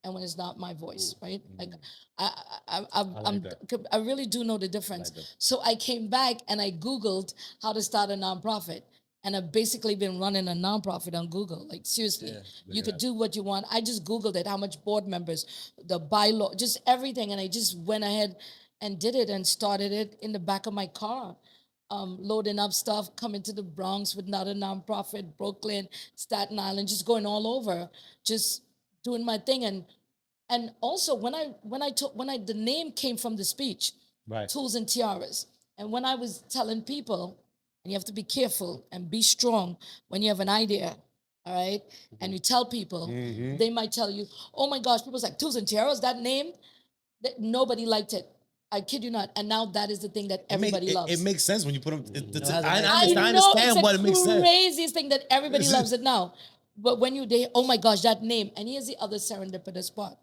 and when it's not my voice, right? Like I really do know the difference. So I came back and I Googled how to start a nonprofit. And I've basically been running a nonprofit on Google. Like seriously, you could do what you want. I just Googled it, how much board members, the bylaw, just everything. And I just went ahead and did it and started it in the back of my car. loading up stuff, coming to the Bronx with not a nonprofit, Brooklyn, Staten Island, just going all over, just doing my thing. And also when the name came from the speech, Right. Tools and Tiaras. And when I was telling people, and you have to be careful and be strong when you have an idea, all right? And you tell people, they might tell you, oh my gosh, people's like, Tools and Tiaras, that name, that nobody liked it. I kid you not. And now that is the thing that everybody loves. It makes sense when you put them. I I understand it's what it makes the sense. craziest thing that everybody loves it now. But when oh my gosh, that name. And here's the other serendipitous part.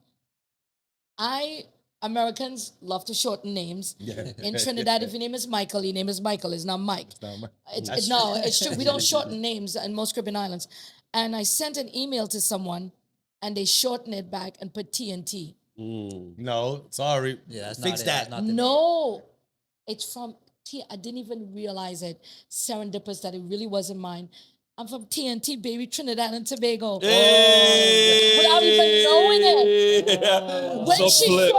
Americans love to shorten names. Yeah. In Trinidad, if your name is Michael, your name is Michael. It's not Mike. That's It's true. We don't shorten names in most Caribbean islands. And I sent an email to someone, and they shortened it back and put TNT. No, sorry. Yeah, that's Fix not it. that. That's not the No, it's from T. I didn't even realize it. Serendipitous that it really wasn't mine. I'm from TNT, baby, Trinidad and Tobago. Without even knowing it. When So she flip.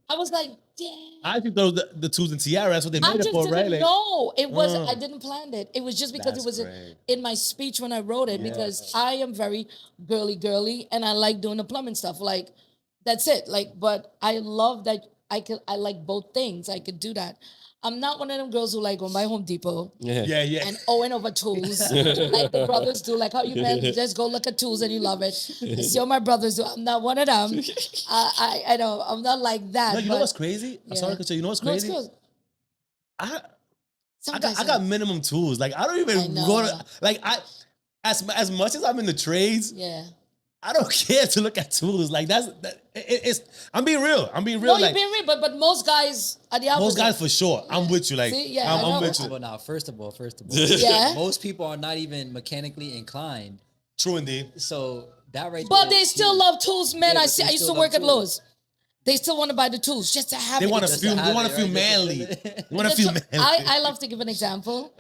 I was like, damn. I think those the Tools and Tiaras. That's what they I made just it for, didn't right? Like, know. It wasn't. I didn't plan it. It was just because That's it was great. in my speech when I wrote it. Because I am very girly, and I like doing the plumbing stuff. Like, that's it. Like, but I love that I like both things. I could do that. I'm not one of them girls who like go by Home Depot yeah. and Owen over tools like the brothers do. Like how you can just go look at tools and you love it. See what my brothers do. I'm not one of them. I know I'm not like that. No, you know but- what's crazy? I'm sorry to cut you. You know what's No, it's crazy? good. Some I guys got are- minimum tools. Like I don't even I know. go to like as much as I'm in the trades, Yeah. I don't care to look at tools. Like it's I'm being real. I'm being real. No, you're like being real, but most guys are the opposite. most guys for sure. I'm with you. Like See? Yeah, I know. I'm with First of you. all, now, first of all, Yeah. most people are not even mechanically inclined. True indeed. So that right But there they is still huge. love tools, man. Yeah, I but see. they I used to still work love at tools. Lowe's. They still want to buy the tools just to have They it. want to Just feel. to They have want it, to feel right? manly. They want to The feel tool- manly. I love to give an example.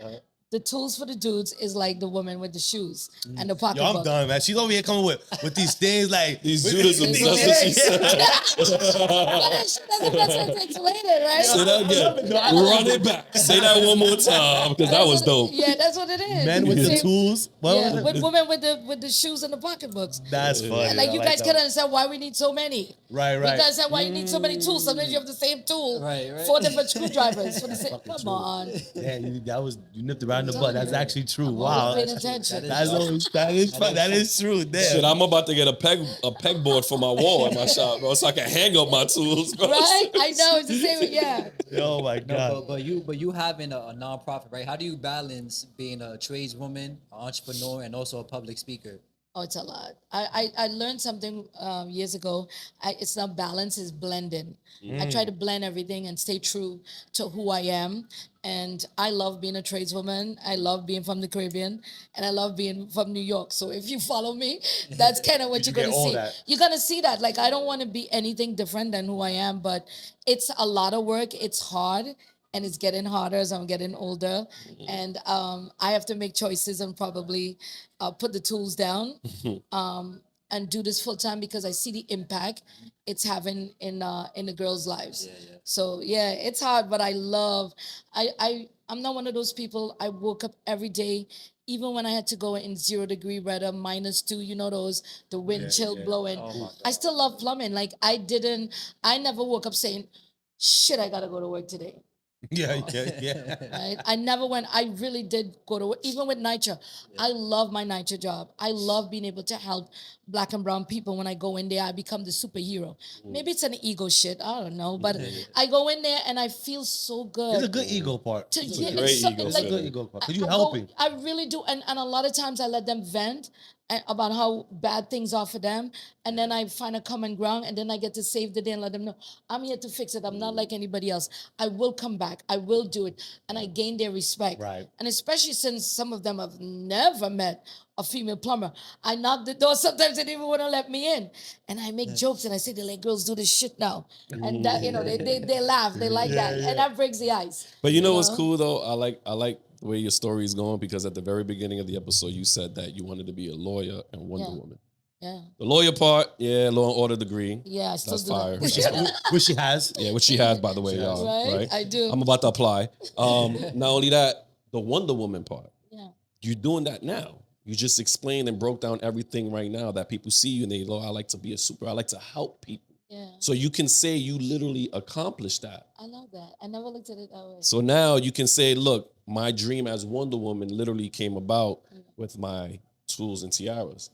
The tools for the dudes is like the woman with the shoes and the pocketbook. Yo, I'm done, man. She's over here coming with these things like These with- Judaisms, that's what she said. That's what explain it, right? Say that again. Run it back. Say that one more time because that was dope. Yeah, that's what it is. Men with the See? tools. What Yeah, was it? with women with the shoes and the pocketbooks. That's funny. Like I you guys that can one. understand why we need so many. Right. You guys understand why you need so many tools. Sometimes you have the same tool. Right. 4 different screwdrivers for the same. Come on. Yeah, you nipped around the butt. That's actually true. I'm Wow. always paying attention. That is true. Damn. Shit, I'm about to get a pegboard for my wall in my shop, bro, so I can hang up my tools, bro. Right? I know it's the same. Yeah. Oh my god. No, but you having a nonprofit, right? How do you balance being a tradeswoman, an entrepreneur, and also a public speaker? Oh, it's a lot. I learned something years ago. It's not balance, it's blending. I try to blend everything and stay true to who I am. And I love being a tradeswoman. I love being from the Caribbean. And I love being from New York. So if you follow me, that's kind of what You you're going get to all see. that. You're going to see that. Like, I don't want to be anything different than who I am. But it's a lot of work. It's hard. And it's getting harder as I'm getting older. And I have to make choices and probably put the tools down and do this full time because I see the impact it's having in the girls' lives. Yeah. So yeah, it's hard, but I love. I'm not one of those people. I woke up every day, even when I had to go in 0-degree weather, -2. You know the wind chill blowing. Oh my God. I still love plumbing. Like I never woke up saying, "Shit, I gotta go to work today." Yeah. Right? I never went. I really did go to work, even with NYCHA. I love my NYCHA job. I love being able to help Black and brown people. When I go in there, I become the superhero. Maybe it's an ego shit. I don't know, but I go in there and I feel so good. It's a good ego part. To- It's yeah, a great it's so- ego, It's a man. good ego part. Because you I helping. I really do. And a lot of times I let them vent about how bad things are for them. And then I find a common ground and then I get to save the day and let them know, I'm here to fix it. I'm not like anybody else. I will come back. I will do it. And I gain their respect. Right. And especially since some of them have never met a female plumber. I knock the door. Sometimes they didn't even want to let me in. And I make jokes and I say, they let girls do this shit now. And that, they laugh. They like that. And that breaks the ice. But you know what's cool though? I like the way your story is going because at the very beginning of the episode you said that you wanted to be a lawyer and Wonder Woman. Yeah. The lawyer part, yeah, law and order degree. Yeah, I still That's do fire. that. Which she has. Yeah, which she has, by the way, She has. y'all. Right? Right? I do. I'm about to apply. Not only that, the Wonder Woman part. Yeah. You're doing that now. You just explained and broke down everything right now that people see you and they go, I like to be a super, I like to help people. Yeah. So you can say you literally accomplished that. I love that. I never looked at it that way. So now you can say, look, my dream as Wonder Woman literally came about with my tools and tiaras.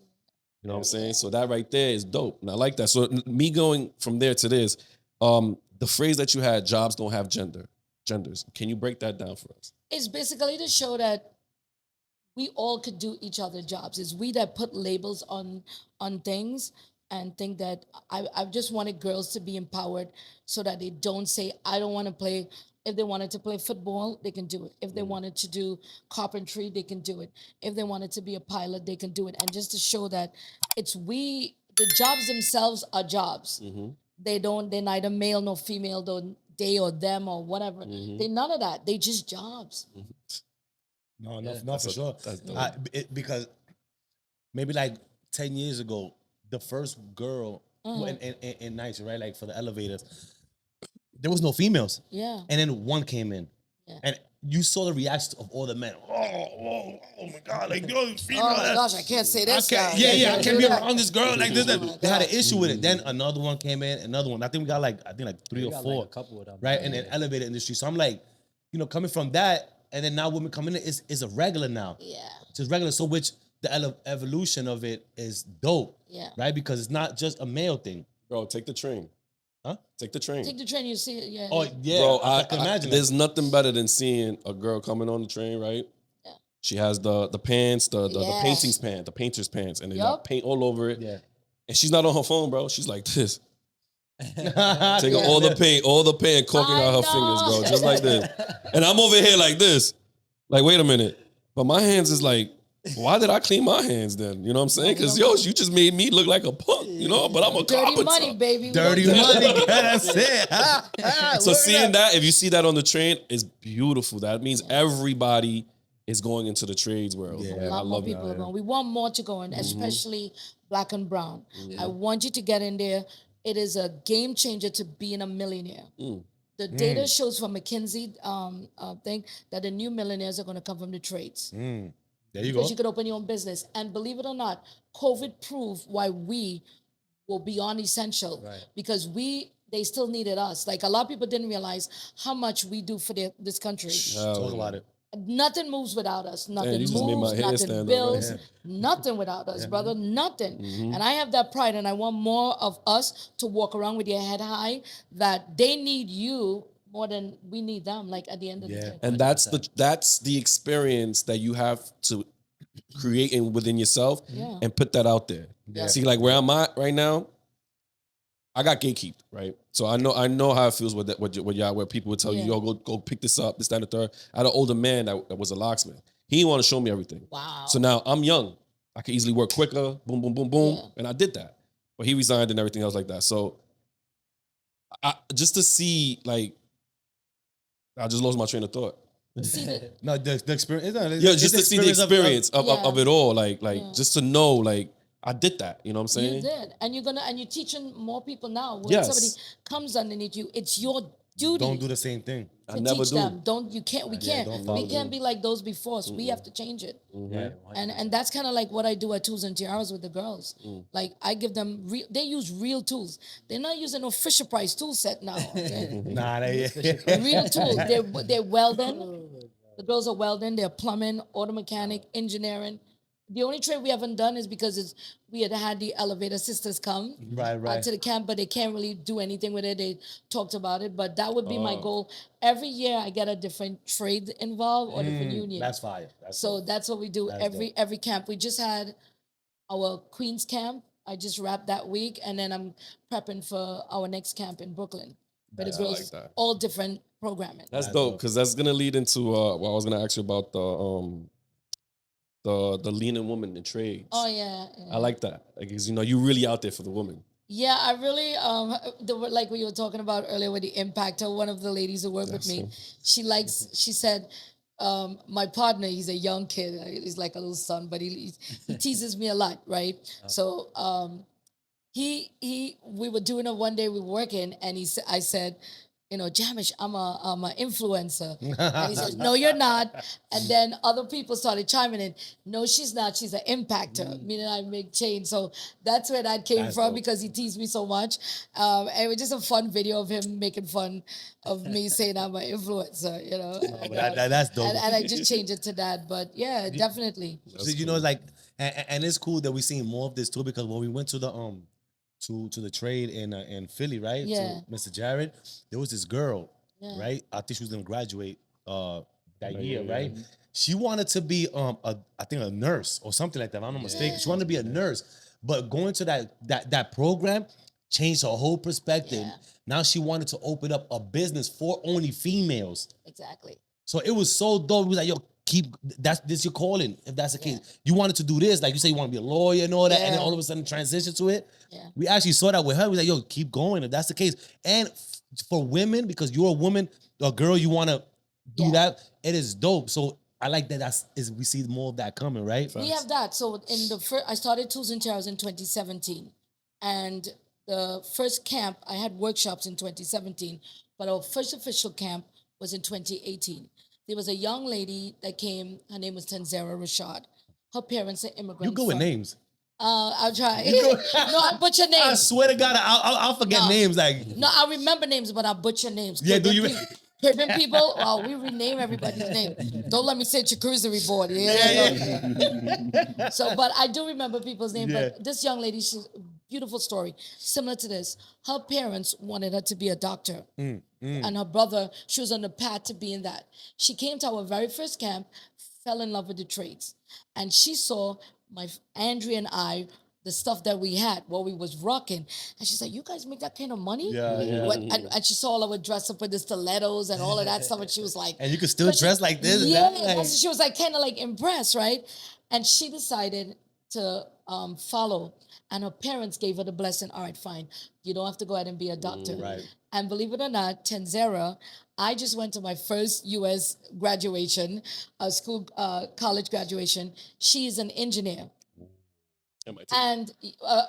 You know what I'm saying? So that right there is dope. And I like that. So me going from there to this, the phrase that you had, jobs don't have genders. Can you break that down for us? It's basically to show that we all could do each other's jobs. It's we that put labels on things and think that I just wanted girls to be empowered so that they don't say, I don't want to play. If they wanted to play football, they can do it. If they wanted to do carpentry, they can do it. If they wanted to be a pilot, they can do it. And just to show that it's we, the jobs themselves are jobs. They're neither male nor female, though they or them or whatever. They're none of that. They just jobs. No, for sure. That's dope. Because maybe like 10 years ago, the first girl in Nice, right? Like for the elevators, there was no females. Yeah. And then one came in. Yeah. And you saw the reaction of all the men. Oh my God, like, yo, female. Oh my gosh, I can't say this. I can't, now. I can't be do that. around this girl like this. Oh my They had an gosh. issue with it. Then another one came in, another one. I think we got like three We or got, four. like, a couple of them. Right? In the elevator industry. So I'm like, coming from that, and then now women coming in is a regular now. Yeah. It's just regular. So which the evolution of it is dope. Yeah. Right? Because it's not just a male thing. Bro, take the train. Huh? Take the train. Take the train, you see it. Yeah. Oh, yeah. Bro, I can imagine that. there's nothing better than seeing a girl coming on the train, right? Yeah. She has the pants, the Yes. painter's pants, and they Yup. got paint all over it. Yeah. And she's not on her phone, bro. She's like this. Taking Yeah. all the paint, corking I out her know. fingers, bro. Just like this. And I'm over here like this. Like, wait a minute. But my hands is like, why did I clean my hands then? You know what I'm saying? Because, yo, you just made me look like a punk, but I'm a Dirty carpenter. money, baby. We Dirty don't do money. That's it. So seeing that, if you see that on the train, is beautiful. That means everybody is going into the trades world. Yeah. man. A I lot more love people that. are going. We want more to go in, especially black and brown. I want you to get in there. It is a game changer to being a millionaire. The data shows from McKinsey thing that the new millionaires are going to come from the trades. There you go. Because you could open your own business. And believe it or not, COVID proved why we were beyond essential. Right. Because they still needed us. Like a lot of people didn't realize how much we do for this country. Talk about it. Nothing moves without us. Nothing you just made moves. my hair Nothing stand up builds. right Nothing without us, brother. Nothing. And I have that pride, and I want more of us to walk around with your head high. That they need you more than we need them. Like at the end of the day. And that's the experience that you have to create within yourself Yeah. and put that out there. Yeah. See, like where I'm at right now, I got gatekeeped, right? So I know how it feels with that, where people would tell you, Yeah. yo, go pick this up, this, that, and the third. I had an older man that was a locksmith. He didn't want to show me everything. Wow. So now I'm young. I can easily work quicker, boom, boom, boom, boom. Yeah. And I did that. But he resigned and everything else like that. So just to see, like, I just lost my train of thought. See the, No, the experience. Yeah, just to see the experience of Yeah. it all. Like Yeah. just to know, like, I did that. You know what I'm saying? you did, and you're teaching more people now. When Yes. somebody comes underneath you, it's your duty. Don't do the same thing. I to never teach do. them. We can't. don't follow We can't be like those before us. We have to change it. Yeah. And that's kind of like what I do at Tools and Tiaras with the girls. Like I give them they use real tools. They're not using no Fisher Price tool set now. Okay? Nah, they, Real tools. They're welding. The girls are welding. They're plumbing, auto mechanic, engineering. The only trade we haven't done is because we had the elevator sisters come Right. to the camp, but they can't really do anything with it. They talked about it, but that would be my goal. Every year I get a different trade involved or different union. That's fire. So that's what we do That's every camp. We just had our Queens camp. I just wrapped that week, and then I'm prepping for our next camp in Brooklyn. But the I girls, like that. all different programming. That's dope because that's gonna lead into what I was gonna ask you about the leaning woman in trades. Oh yeah. I like that. Like, 'cause, you really out there for the woman. Yeah, I really like what you were talking about earlier with the impact. One of the ladies who worked with me, she said, my partner, he's a young kid. He's like a little son, but he teases me a lot, right? So we were doing it one day. We were working, and I said, Jamish, I'm a influencer. And he says, no, you're not. And then other people started chiming in. No, she's not. She's an impactor, meaning I make change. So that's where that came from dope. because he teased me so much. And it was just a fun video of him making fun of me saying I'm an influencer, That's dope. And I just changed it to that. But yeah, definitely. So, like, and it's cool that we're seeing more of this too, because when we went to the to the trade in Philly, right? Yeah. To Mr. Jared, there was this girl, Yeah. right? I think she was gonna graduate that year, right? She wanted to be I think a nurse or something like that. If I'm not mistaken. She wanted to be a nurse, but going to that program changed her whole perspective. Yeah. Now she wanted to open up a business for only females. Exactly. So it was so dope. It was like, yo, this your calling, if that's the case. You wanted to do this, like you say you want to be a lawyer and all that, and then all of a sudden transition to it. Yeah. We actually saw that with her. We was like, yo, keep going if that's the case. And for women, because you're a woman, a girl, you want to do that, it is dope. So I like that we see more of that coming, right? We have that. So in the first, I started Tools Tiaras in 2017. And the first camp, I had workshops in 2017, but our first official camp was in 2018. There was a young lady that came. Her name was Tanzera Rashad. Her parents are immigrants. You go with names. I'll try. No, I butcher names. I swear to God, I'll forget names. Like, No, I remember names, but I butcher names. Yeah, do you- Caribbean people, well, we rename everybody's name. Don't let me say charcuterie board. Yeah. So, but I do remember people's name. Yeah. But this young lady, she's a beautiful story, similar to this. Her parents wanted her to be a doctor. And her brother, she was on the path to being that. She came to our very first camp, fell in love with the trades. And she saw Andrea and I, the stuff that we had, what we was rocking. And she's like, you guys make that kind of money? Yeah. And she saw all of us dress up with the stilettos and all of that stuff. And she was like, and you can still dress like this. yeah, and that, like, she was like kind of like impressed, right? And she decided to follow. And her parents gave her the blessing. All right, fine. You don't have to go ahead and be a doctor. Right. And believe it or not, Tanzera, I just went to my first U.S. graduation, college graduation. She is an engineer. MIT. And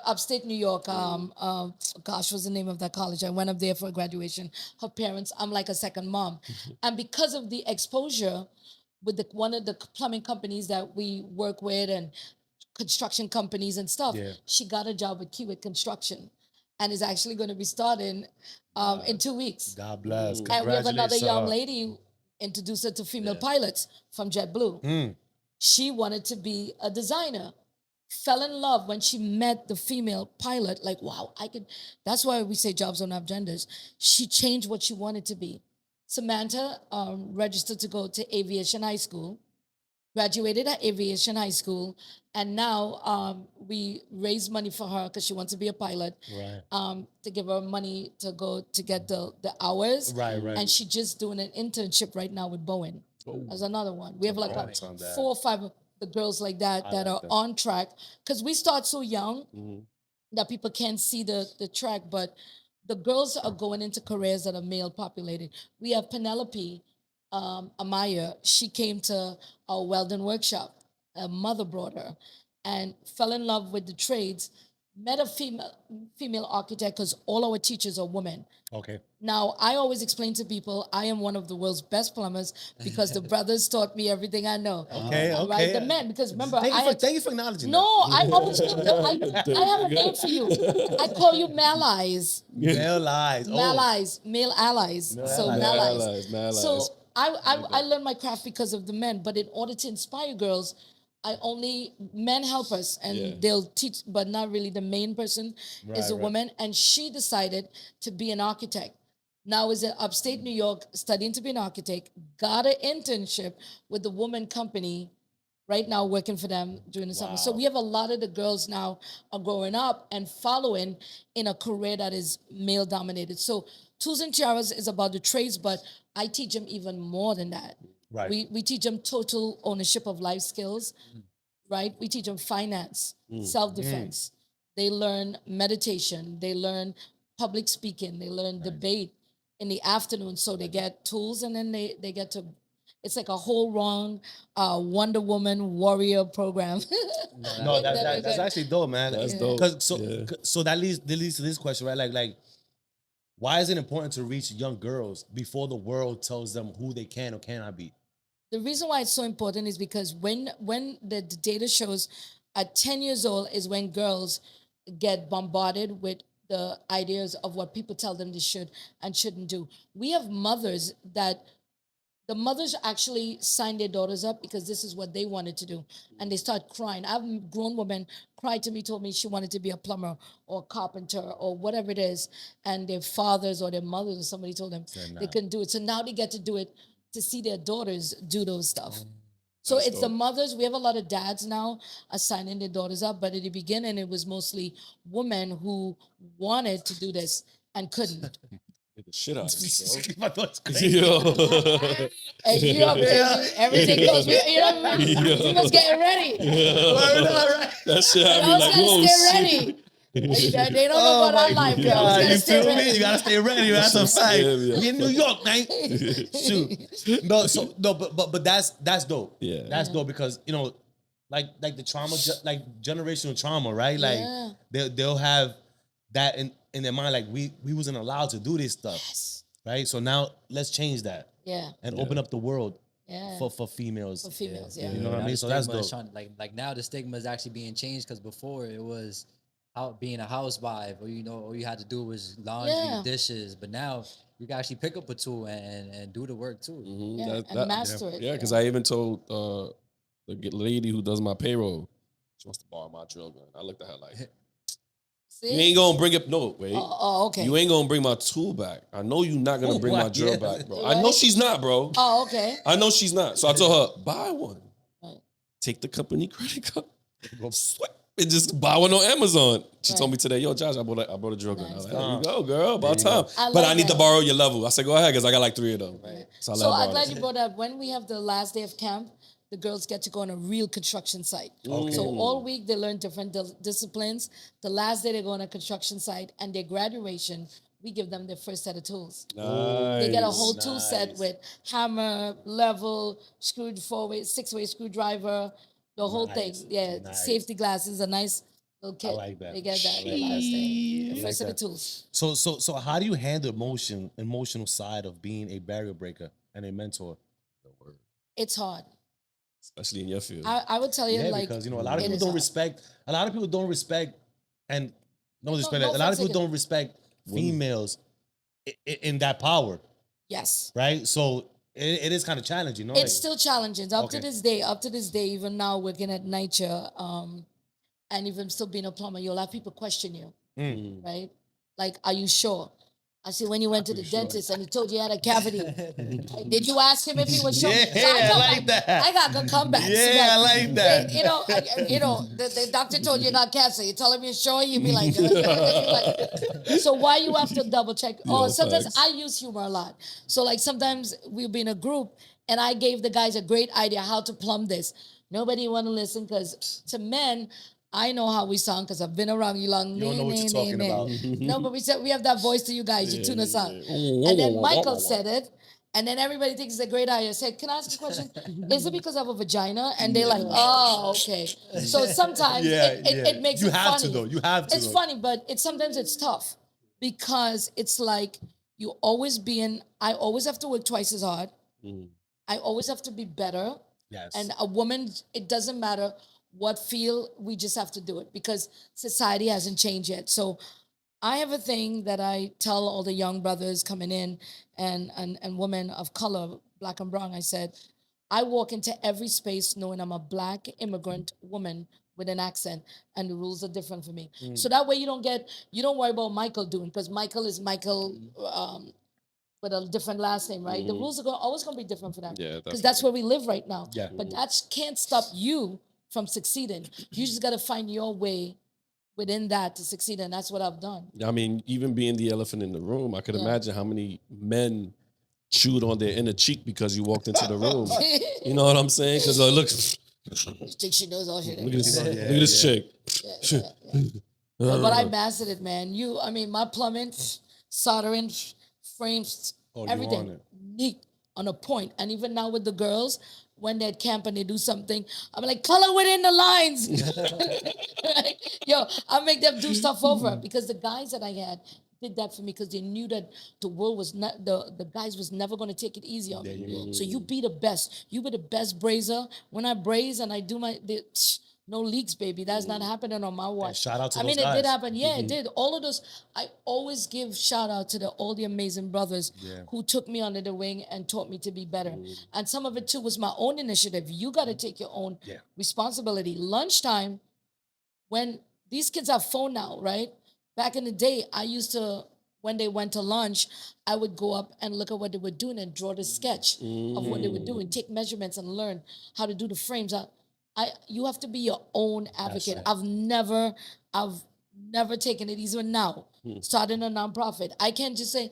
upstate New York, gosh, what's the name of that college? I went up there for graduation. Her parents, I'm like a second mom. And because of the exposure with one of the plumbing companies that we work with and construction companies and stuff, she got a job with Kiewit Construction and is actually going to be starting in 2 weeks. God bless. And we have another Congratulations, young lady introduced her to female pilots from JetBlue. She wanted to be a designer. Fell in love when she met the female pilot. Like, wow, I could. That's why we say jobs don't have genders. She changed what she wanted to be. Samantha registered to go to aviation high school, graduated at aviation high school, and now we raised money for her because she wants to be a pilot. Right. To give her money to go to get the hours. Right. And she's just doing an internship right now with Boeing. That's another one. We have like Congrats on that. 4 or 5 of the girls like that that are on track because we start so young that people can't see the track, but the girls are going into careers that are male populated. We have Penelope Amaya. She came to our welding workshop. A mother brought her and fell in love with the trades. Met a female architect because all our teachers are women. Okay. Now, I always explain to people, I am one of the world's best plumbers because the brothers taught me everything I know. Okay. Right? The men, because remember, Thank you for acknowledging no, that. I always I have a name for you. I call you Malais. Male eyes. Male allies. So allies. So I learned my craft because of the men, but in order to inspire girls, men help us and they'll teach, but not really the main person is a woman. And she decided to be an architect. Now is in upstate New York, studying to be an architect, got an internship with the woman company right now working for them during the summer. So we have a lot of the girls now are growing up and following in a career that is male dominated. So Tools and Tiaras is about the trades, but I teach them even more than that. Right. We teach them total ownership of life skills, right? We teach them finance, self-defense. They learn meditation. They learn public speaking. They learn debate in the afternoon. So they get tools and then they get to It's like a whole wrong Wonder Woman warrior program. No, that's actually dope, man. That's dope. So that leads to this question, right? Like, why is it important to reach young girls before the world tells them who they can or cannot be? The reason why it's so important is because when the data shows at 10 years old is when girls get bombarded with the ideas of what people tell them they should and shouldn't do. We have mothers that the mothers actually sign their daughters up because this is what they wanted to do. And they start crying. I have a grown woman cried to me, told me she wanted to be a plumber or a carpenter or whatever it is. And their fathers or their mothers or somebody told them they couldn't do it. So now they get to do it to see their daughters do those stuff. So it's the mothers. We have a lot of dads now assigning their daughters up. But at the beginning, it was mostly women who wanted to do this and couldn't. Get the shit out of me, My thoughts bro. crazy. Yo. And you know, everything goes. You know, he was getting ready. That shit had I me was like, gonna whoa, stay shit. ready. They don't know about our life, yo. I was You gonna stay feel me? ready. You gotta stay ready. That's a fact. Yeah. We in New York, man. Shoot. But that's dope. Yeah. That's dope because like the trauma, like generational trauma, right? Like Yeah. they'll have that in their mind, like we wasn't allowed to do this stuff, Yes. right? So now let's change that Yeah. and open up the world Yeah. for females. For females, yeah. You know what I Now mean? the So that's stigma is dope. like now the stigma is actually being changed because before it was out being a housewife or all you had to do was laundry, Yeah. dishes, but now you can actually pick up a tool and do the work too. Mhm. Yeah, and master it. Yeah, because I even told the lady who does my payroll, she wants to borrow my drill gun. I looked at her like, See? you ain't gonna bring it. No, wait. Oh, okay. You ain't gonna bring my tool back. I know you're not gonna bring my drill yeah. back, bro. I know she's not, bro. Oh, okay. I know she's not. So I told her, buy one. Right. Take the company credit card. Go swipe and just buy one on Amazon. She Right. told me today, yo, Josh, I bought a drill gun. I was like, there you Nice. go, girl. About There you time. I But like I need to that. borrow your level. I said, go ahead, because I got like 3 of them. Right. So I So let her I'm borrow glad it. you brought up. When we have the last day of camp, the girls get to go on a real construction site. Okay. So all week they learn different disciplines. The last day they go on a construction site, and their graduation, we give them their first set of tools. They get a whole tool set Nice. with hammer, level, screw 6-way screwdriver, the whole thing. Nice. Yeah, Nice. safety glasses, a nice little kit. like that. They get that I like their last day. The I first like set of that. tools. So how do you handle emotional side of being a barrier breaker and a mentor? It's hard. Especially in your field. I would tell you, Yeah, like, because a lot of it people is don't hard. respect. A lot of people don't respect, and no disrespect. no a lot of offense people taken. don't respect Women. females in that power, Yes. right? So it is kind of challenging, no? It's still challenging. Up Okay. to this day, even now working at NYCHA, and even still being a plumber, you'll have people question you, right? Like, are you sure? I said, when you went to the dentist and he told you had a cavity, did you ask him if he was sure? Yeah, So I come like back. that. I got good comebacks. Yeah, I like that. The doctor told you not cancer. You tell him you're sure, you be like, so why you have to double check? Oh, sometimes facts. I use humor a lot. So like sometimes we'll be in a group and I gave the guys a great idea how to plumb this. Nobody want to listen because to men, I know how we sound because I've been around you long. You don't know what you're talking about. No, but we said we have that voice to you guys. You tune us out. And then Michael said it. And then everybody thinks it's a great idea. I said, can I ask a question? Is it because I have a vagina? And they're like, oh, okay. So sometimes it makes You it have funny. to though. You have to. It's though. funny, but sometimes it's tough because it's like I always have to work twice as hard. I always have to be better. Yes. And a woman, it doesn't matter what field, we just have to do it because society hasn't changed yet. So I have a thing that I tell all the young brothers coming in and women of color, black and brown. I said, I walk into every space knowing I'm a black immigrant woman with an accent and the rules are different for me. So that way you don't worry about Michael doing, because Michael is Michael with a different last name, right? The rules are always going to be different for them. Yeah, Because that's where we live right now. Yeah. But that can't stop you from succeeding. You just got to find your way within that to succeed. And that's what I've done. I mean, even being the elephant in the room, I could Yeah. imagine how many men chewed on their inner cheek because you walked into the room. You know what I'm saying? Because look, You think she knows all shit. look at this, Yeah, look at this chick. But I mastered it, man. My plumbing, soldering, frames, Oh, you on everything. it. Neat. on a point. And even now with the girls, when they're at camp and they do something, I'm like, color within the lines. Right? Yo, I make them do stuff over because the guys that I had did that for me because they knew that the world was not the guys was never going to take it easy on me. So you be the best. You be the best brazier. When I braze and I do no leaks, baby. That's not happening on my watch. shout out to I those mean, it did guys. happen. Yeah, it did. All of those. I always give shout out to all the amazing brothers who took me under the wing and taught me to be better. And some of it too was my own initiative. You got to take your own responsibility. Lunchtime, when these kids have phone now, right? Back in the day, I used to, when they went to lunch, I would go up and look at what they were doing and draw the sketch of what they were doing, take measurements and learn how to do the frames. You have to be your own advocate. right. I've never taken it easy. Now, starting a nonprofit, I can't just say,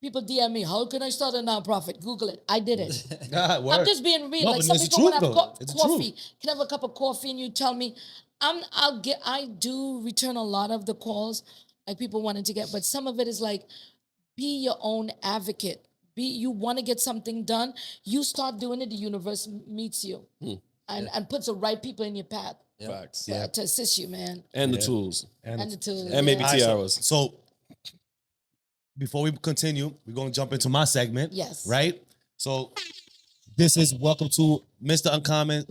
people DM me, how can I start a nonprofit? Google it. I did it. I'm just being real. No, Like but some it's the people want to truth, have though. It's the coffee. truth. Can I have a cup of coffee and you tell me, I do return a lot of the calls like people wanted to get, but some of it is like, be your own advocate. You want to get something done, you start doing it, the universe meets you and puts the right people in your path Facts. to assist you, man. And the tools. And the tools. And maybe yeah. tiaras. So before we continue, we're gonna jump into my segment. Yes. Right? So this is welcome to Mr.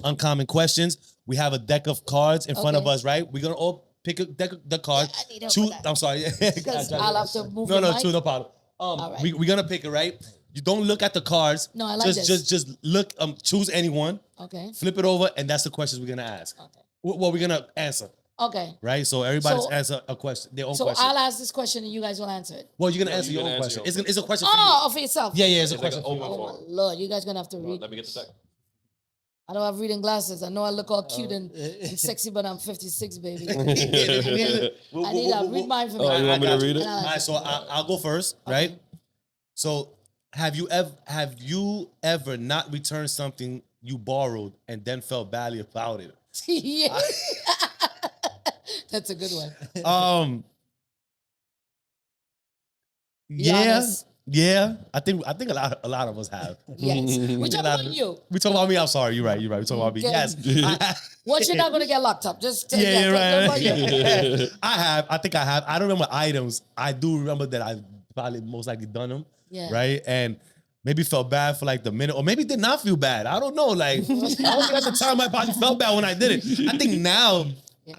Uncommon Questions. We have a deck of cards in front of Okay. us, right? We're gonna all pick a deck of the cards. I need help Choose. with that. I'm sorry. Because I'll have to move No, the no, mic. two, no problem. right. We're gonna pick it, right? You don't look at the cards. No, I like this. Just look. Choose anyone. Okay. Flip it over, and that's the questions we're gonna ask. Okay. What we're gonna answer, Okay. right? So everybody's So- answer a question, their own So question. I'll ask this question and you guys will answer it. Well, you're gonna No, answer you're your gonna own answer question. your It's a question for you. Oh, for yourself. Yeah, it's a It's like question an for you. open Oh, my form. Lord, you guys gonna have to read. Let me get the deck. I don't have reading glasses. I know I look all cute and sexy, but I'm 56, baby. I need to read mine for me. Oh, you want me to read it? All right, so I'll go first, right? So have you ever not returned something you borrowed and then felt badly about it? Yeah. That's a good one. Be Yeah, honest. yeah. I think a lot of us have. Yes. We're talking about you. We talk about me. I'm sorry. You're right. We talk about me. Okay. Yes. Once you're not gonna get locked up, just take Yeah, that. right. Talk about you. I have. I think I have. I don't remember items. I do remember that I've probably most likely done them. Yeah. Right. And maybe felt bad for like the minute, or maybe did not feel bad. I don't know. Like I don't think at the time I probably felt bad when I did it. I think now Yeah.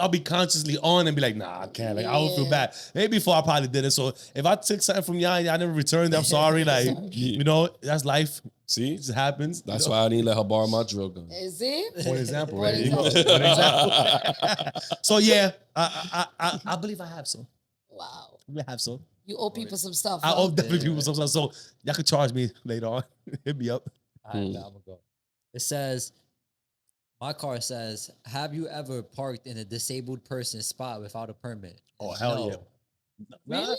I'll be consciously on and be like, nah, I can't. Like I don't feel Yeah. bad. Maybe before I probably did it. So if I took something from y'all and I never returned it, I'm sorry. Like you know, that's life. See? It just happens. That's why I didn't let her borrow my drill gun. Is it? For example, For right? There you go. example. For example. So yeah, I believe I have some. Wow. We have some. You owe people some stuff. I huh? owe definitely people some stuff. So y'all can charge me later on. Hit me up. All right, I'm gonna go. It says, my car says, have you ever parked in a disabled person's spot without a permit? Oh hell No. yeah. Really?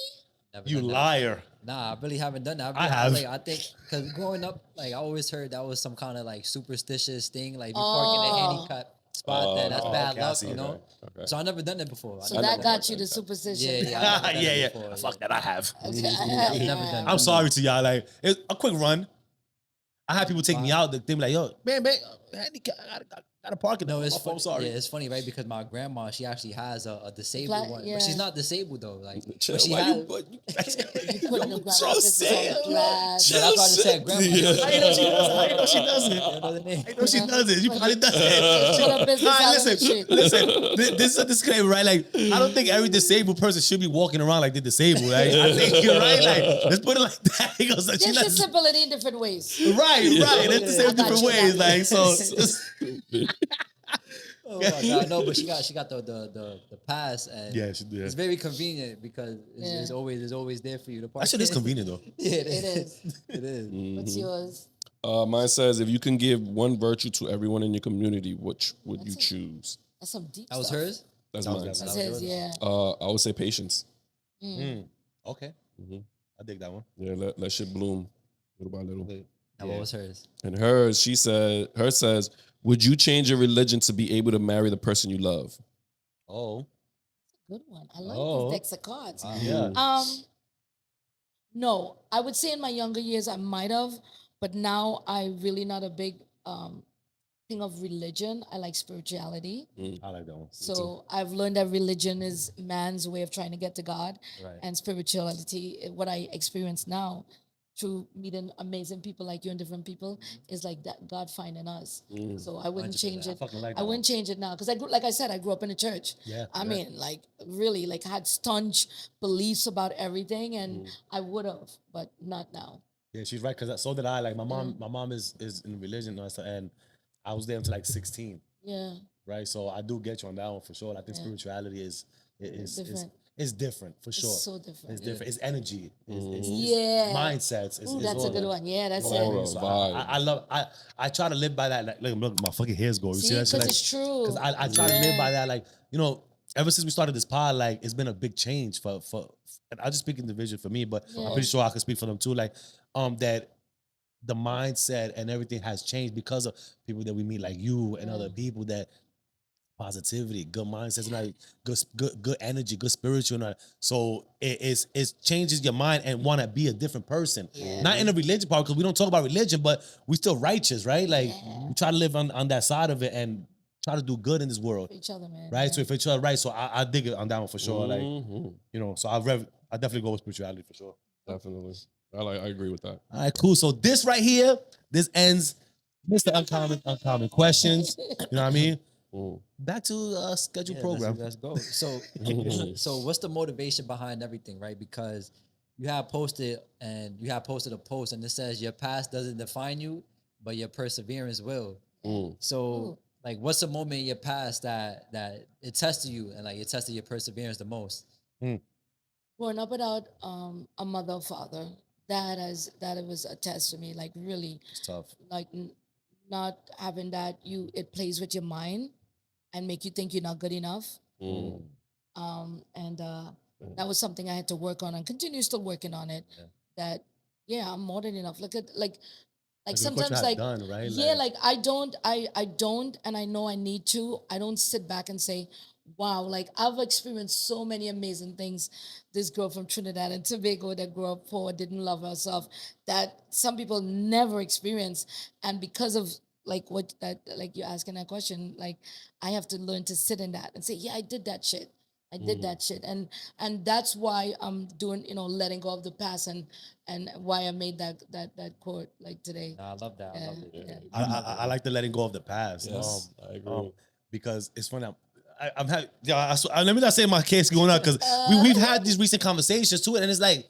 Never You done that. liar. Nah, I really haven't done that. I have. Like, I think because growing up, like I always heard that was some kind of like superstitious thing. Like if you park in a Oh. handicap spot, then that's Oh, bad okay, I luck, see. you know. Okay. So I never done it before. So I that never got worked you the like that. superstition. Yeah, I've never done yeah, it yeah. before, Fuck that, I have. Okay. I've never done I'm it. sorry to y'all. Like it's a quick run. I had people take me out. They be like, "Yo, man, I gotta park it." No, it's I'm funny. sorry. Yeah, it's funny, right? Because my grandma, she actually has a disabled Like, one, yeah. but she's not disabled though. Like, Chill, but she why has. you, but you, You put them Joe said, glass. Yeah, that's why I just said grandma. Yeah. I know she does it. I know she does it. You know the name? I know she does it. She probably does Put it. a business All out right, of the listen, shit. listen. This is a disclaimer, right? Like, I don't think every disabled person should be walking around like they're disabled. Right? I think you're right. Like, let's put it like that. He goes, like, There's she's not, disability in different ways. right. That's the same I got different you, ways. got you. Like, so. Oh my god, no, but she got the pass, and Yeah, she did. it's very convenient because it's Yeah. always there for you to park. That shit is in. convenient though. Yeah, It is. It is. What's yours? Mine says, if you can give one virtue to everyone in your community, which would you choose? That's some deep That was stuff. hers. That's That was mine. that That's was his, yours. yeah. I would say patience. Okay. Mhm. I dig that one. Yeah, let shit bloom little by little. That was hers. And hers, hers says, would you change your religion to be able to marry the person you love? Oh. Good one. I like Oh. these decks of cards. Yeah. No, I would say in my younger years I might have, but now I really not a big thing of religion. I like spirituality. I like that one. So I've learned that religion is man's way of trying to get to God, Right. and spirituality, what I experience now through meeting amazing people like you and different people, is like that God finding us. So I wouldn't 100%. change I it. fucking like I that wouldn't change it now because like I said, I grew up in a church. Yeah, I yeah. mean, like really, like had staunch beliefs about everything, and I would have, but not now. Yeah, she's right. Cause so did I. Like my mom is in religion and I was there until like 16. Yeah, Right. So I do get you on that one for sure. I think Yeah. spirituality is different. it's different for sure. It's so different. It's different. It's energy. It's Yeah. mindsets. It's, Ooh, it's that's all a good that. one. Yeah, that's You know what I mean? it. So Vibe. I love I try to live by that. Like, look, my fucking hair's going. You See, see that because shit? Like, it's true. Because I try to live by that. Like, you know, ever since we started this pod, like it's been a big change for and I just speak individually for me, but I'm Yeah. pretty sure I can speak for them too. Like, that the mindset and everything has changed because of people that we meet, like you and other people that positivity, good mindsets, and like good energy, good spiritual. And so it changes your mind and want to be a different person. Yeah. Not in a religion part because we don't talk about religion, but we still righteous, right? Like we try to live on that side of it and try to do good in this world, For each other, man. right? Yeah. So if each other right, so I dig it on that one for sure. Like Mhm. you know, so I definitely go with spirituality for sure. Definitely. I agree with that. All right, cool. So this right here, this ends Mr. Uncommon questions. You know what I mean? Mm. Back to scheduled Yeah, program. Let's go. So, so what's the motivation behind everything, right? Because you have posted a post and it says your past doesn't define you, but your perseverance will. Mm. So, Ooh. like, what's the moment in your past that it tested you and like it tested your perseverance the most? Growing up without a mother or father, that it was a test for me. Like really, It's tough. like not having that, it plays with your mind and make you think you're not good enough. Mm. And that was something I had to work on and continue still working on it. Yeah. That I'm more than enough. Like Like, look what you sometimes have like done, right? yeah, like I don't, and I know I need to. I don't sit back and say, wow, like I've experienced so many amazing things. This girl from Trinidad and Tobago that grew up poor, didn't love herself, that some people never experience. And because of like what that, like you're asking that question, like I have to learn to sit in that and say, yeah, I did that shit. I did that shit. And that's why I'm doing, letting go of the past and why I made that quote like today. Nah, I love that. I love it. Yeah. I like the letting go of the past. Yes, I agree. Because it's funny. I'm having, let me not say my case going on because we've had these recent conversations too, and it's like,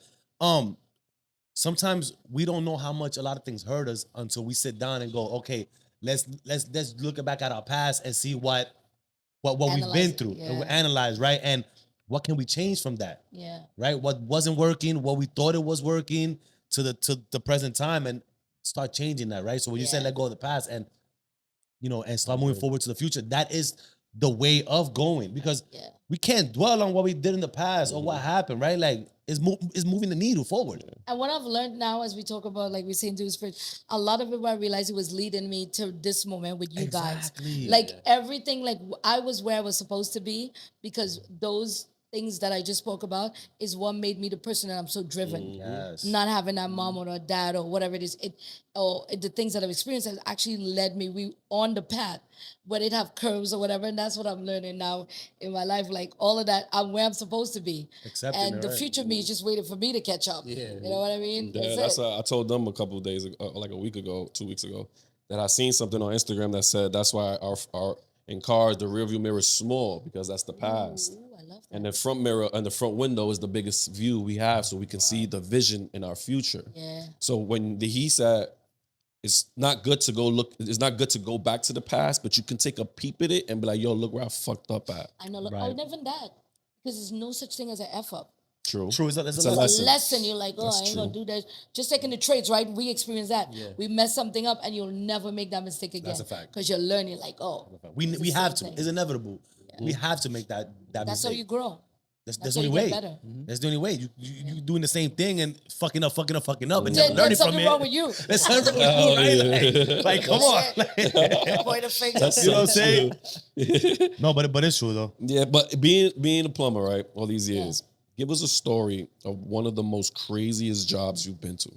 sometimes we don't know how much a lot of things hurt us until we sit down and go, okay, let's look back at our past and see what we've Analyze been it, through and we yeah. analyze, right? And what can we change from that, Yeah. right? What wasn't working, what we thought it was working to the present time, and start changing that, right? So when you say Yeah. let go of the past and and start moving forward to the future, that is the way of going because Yeah. we can't dwell on what we did in the past or what happened, right? Like it's moving the needle forward. And what I've learned now, as we talk about, like we say in Tools Tiaras, a lot of it, I realized it was leading me to this moment with you Exactly. guys. Like everything, like I was where I was supposed to be because those things that I just spoke about is what made me the person that I'm so driven. Yes. Not having that mom or a dad or whatever it is, the things that I've experienced has actually led me on the path, but it have curves or whatever, and that's what I'm learning now in my life. Like all of that, I'm where I'm supposed to be, Accepting and it, the right. future me is just waiting for me to catch up. Yeah. You know what I mean? Yeah, That's it. I told them a couple of days ago, like a week ago, 2 weeks ago, that I seen something on Instagram that said that's why our in cars the rearview mirror is small because that's the past. Ooh, I love that. And the front mirror and the front window is the biggest view we have, so we can see the vision in our future. Yeah. So when he said it's not good to go back to the past, but you can take a peep at it and be like, yo, look where I fucked up at. I know. Look, Right. I would never that because there's no such thing as an F up. True. True. It's a It's a A lesson. lesson. You're like, oh, That's I ain't true. gonna do that. Just taking the traits, right? We experience that. Yeah. We mess something up, and you'll never make that mistake again. That's a fact. Because you're learning, like, oh, We it's the have same to. thing. It's inevitable. We have to make that That's mistake. how you grow. That's That's the how only you way. get better. That's the only way. You doing the same thing and fucking up, and Then never there's learning from something it. wrong with you. There's something wrong with you, right? Like, come on. Point a finger. You know what I'm saying? No, but it's true though. Yeah, but being a plumber, right, all these years, Give us a story of one of the most craziest jobs you've been to.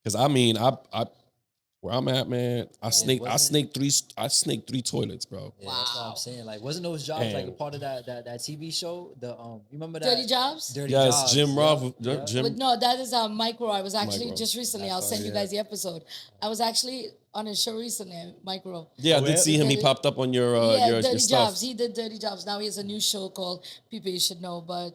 Because I mean, I where I'm at, man, I snaked three toilets, bro. Yeah, that's what I'm Wow. saying. Like, wasn't those jobs like a And- part of that TV show? The you remember that Dirty Jobs? Dirty Yes, Jobs, Jim yeah, Roth. yeah. Jim. But no, that is Micro. I was actually Micro. just recently. That's I'll send all, you yeah. guys the episode. I was actually on his show recently, Micro. Yeah, I Oh, did yeah? see him. He Dirty- popped up on your Yeah, your Dirty stuff. Jobs. He did Dirty Jobs. Now he has a new show called People You Should Know. But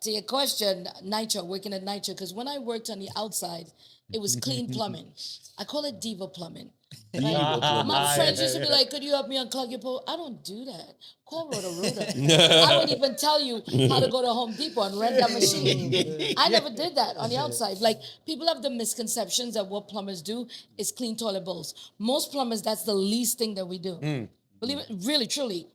to your question, Nitro, working at Nitro, because when I worked on the outside, it was clean plumbing. I call it diva plumbing. My friends used to be like, could you help me unclog your pole? I don't do that. Call Roto-Rooter. I wouldn't even tell you how to go to Home Depot and rent that machine. I never did that on the outside. Like, people have the misconceptions that what plumbers do is clean toilet bowls. Most plumbers, that's the least thing that we do. Believe it, really, truly.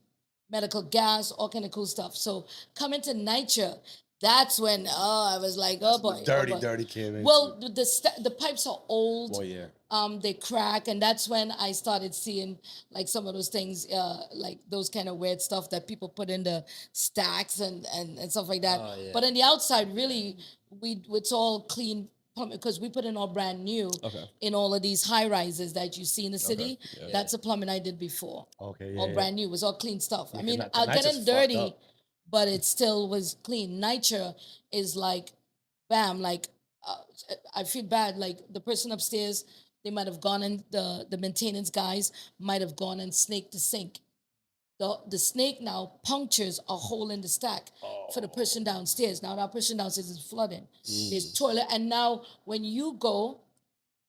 Medical gas, all kind of cool stuff. So coming to Nitro, that's when, I was like, oh boy. Dirty came in. Well, the pipes are old. Oh, yeah. They crack, and that's when I started seeing like some of those things, like those kind of weird stuff that people put in the stacks and stuff like that. Oh, yeah. But on the outside, really, it's all clean because we put in all brand new Okay. in all of these high rises that you see in the city. Yeah. That's the plumbing I did before. Okay, yeah. All brand new. It was all clean stuff. I mean, not- I'll tonight's get just in fucked dirty, up. but it still was clean. Nitro is like, bam, like I feel bad. Like the person upstairs, they might have gone in, the maintenance guys might have gone and snaked the sink. The snake now punctures a hole in the stack for the person downstairs. Now that person downstairs is flooding. There's toilet. And now when you go,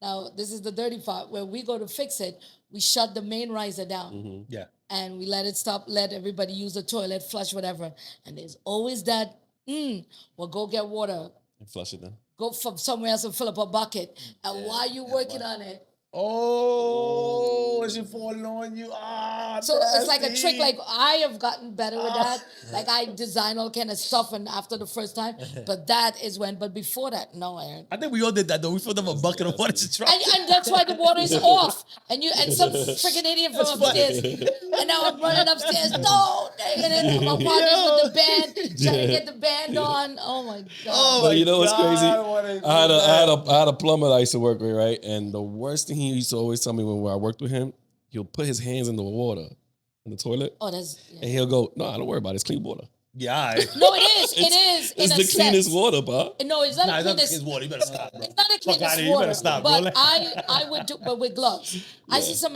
now this is the dirty part, where we go to fix it, we shut the main riser down Yeah. and we let it stop, let everybody use the toilet, flush, whatever. And there's always that, well, go get water, And flush it then. go from somewhere else and fill up a bucket. And while you working on it, Oh, is she falling on you? so it's like a nasty. trick. Like I have gotten better with that. Like I design all kind of stuff, and after the first time, but that is when. But before that, no, Aaron. I think we all did that though. We filled up a bucket of water to try. And that's why the water is off. And some freaking idiot from upstairs. And now I'm running upstairs. No, and then my partner's with the band, trying to get the band on. Oh my god. But you know what's crazy? what is I had a plumber that I used to work with, right? And the worst thing he used to always tell me when I worked with him, he'll put his hands in the water in the toilet, Oh, that's and he'll go, "No, don't worry about it. It's clean water. Yeah. All right. no. It is. It is. It's in the a cleanest sense. water, bro." No, it's not Nah, the it's not cleanest. his water. You better stop, bro. It's not the Fuck outta cleanest here. You better water, stop, bro. but Like- I would do, but with gloves. I see some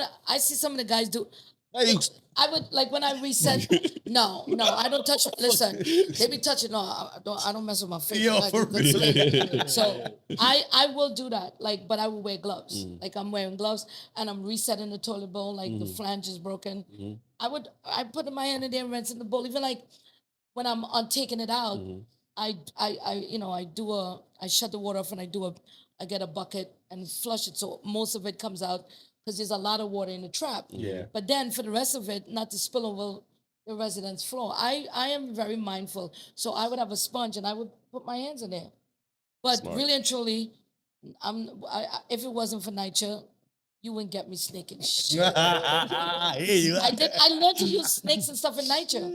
of the guys do. Hey, you- I would like when I reset. No, I don't touch. Listen, they be touching. No, I don't mess with my face. Yo, Like, for it's real. like- so I will do that. Like, but I will wear gloves. Like I'm wearing gloves and I'm resetting the toilet bowl. Like the flange is broken. I put my hand in there and rinse in the bowl. Even like when I'm on taking it out, I shut the water off and I get a bucket and flush it. So most of it comes out because there's a lot of water in the trap. Yeah. But then for the rest of it, not to spill over the residence floor, I am very mindful. So I would have a sponge and I would put my hands in there. But Smart. really and truly, if it wasn't for nature, you wouldn't get me snaking shit. I hear you. I learned to use snakes and stuff in nature.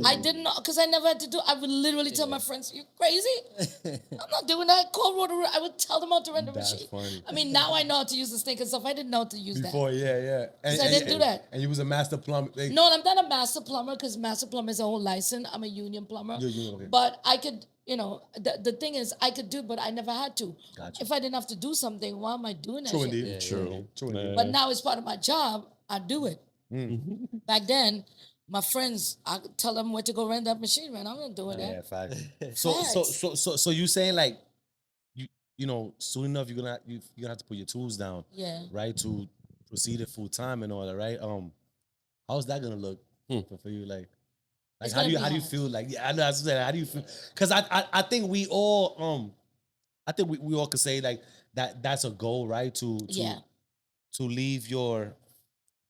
I didn't know because I never had to do. I would literally tell my friends, "You crazy? I'm not doing that." Cold water. I would tell them how to rent the That's machine. funny. I mean, now I know how to use the snake and stuff. I didn't know how to use Before, yeah. And, So I didn't do that. And you was a master plumber. that. No, I'm not a master plumber because master plumber is a whole license. I'm a union plumber. You're union, okay. But I could, the thing is, I could do, but I never had to. Gotcha. If I didn't have to do something, why am I doing that? True shit? indeed. True. True indeed. But now it's part of my job. I do it. Mm. Back then, my friends, I could tell them where to go rent that machine, man. I'm not doing Yeah, that. fact. So you saying like, soon enough you're gonna have to put your tools down, Yeah. right, to proceed it full time and all that, right? How's that gonna look for you, like It's how do you gonna be feel like? Yeah, I know. I was saying, how do you feel? Because I think we all we all could say like that's a goal, right? To Yeah. leave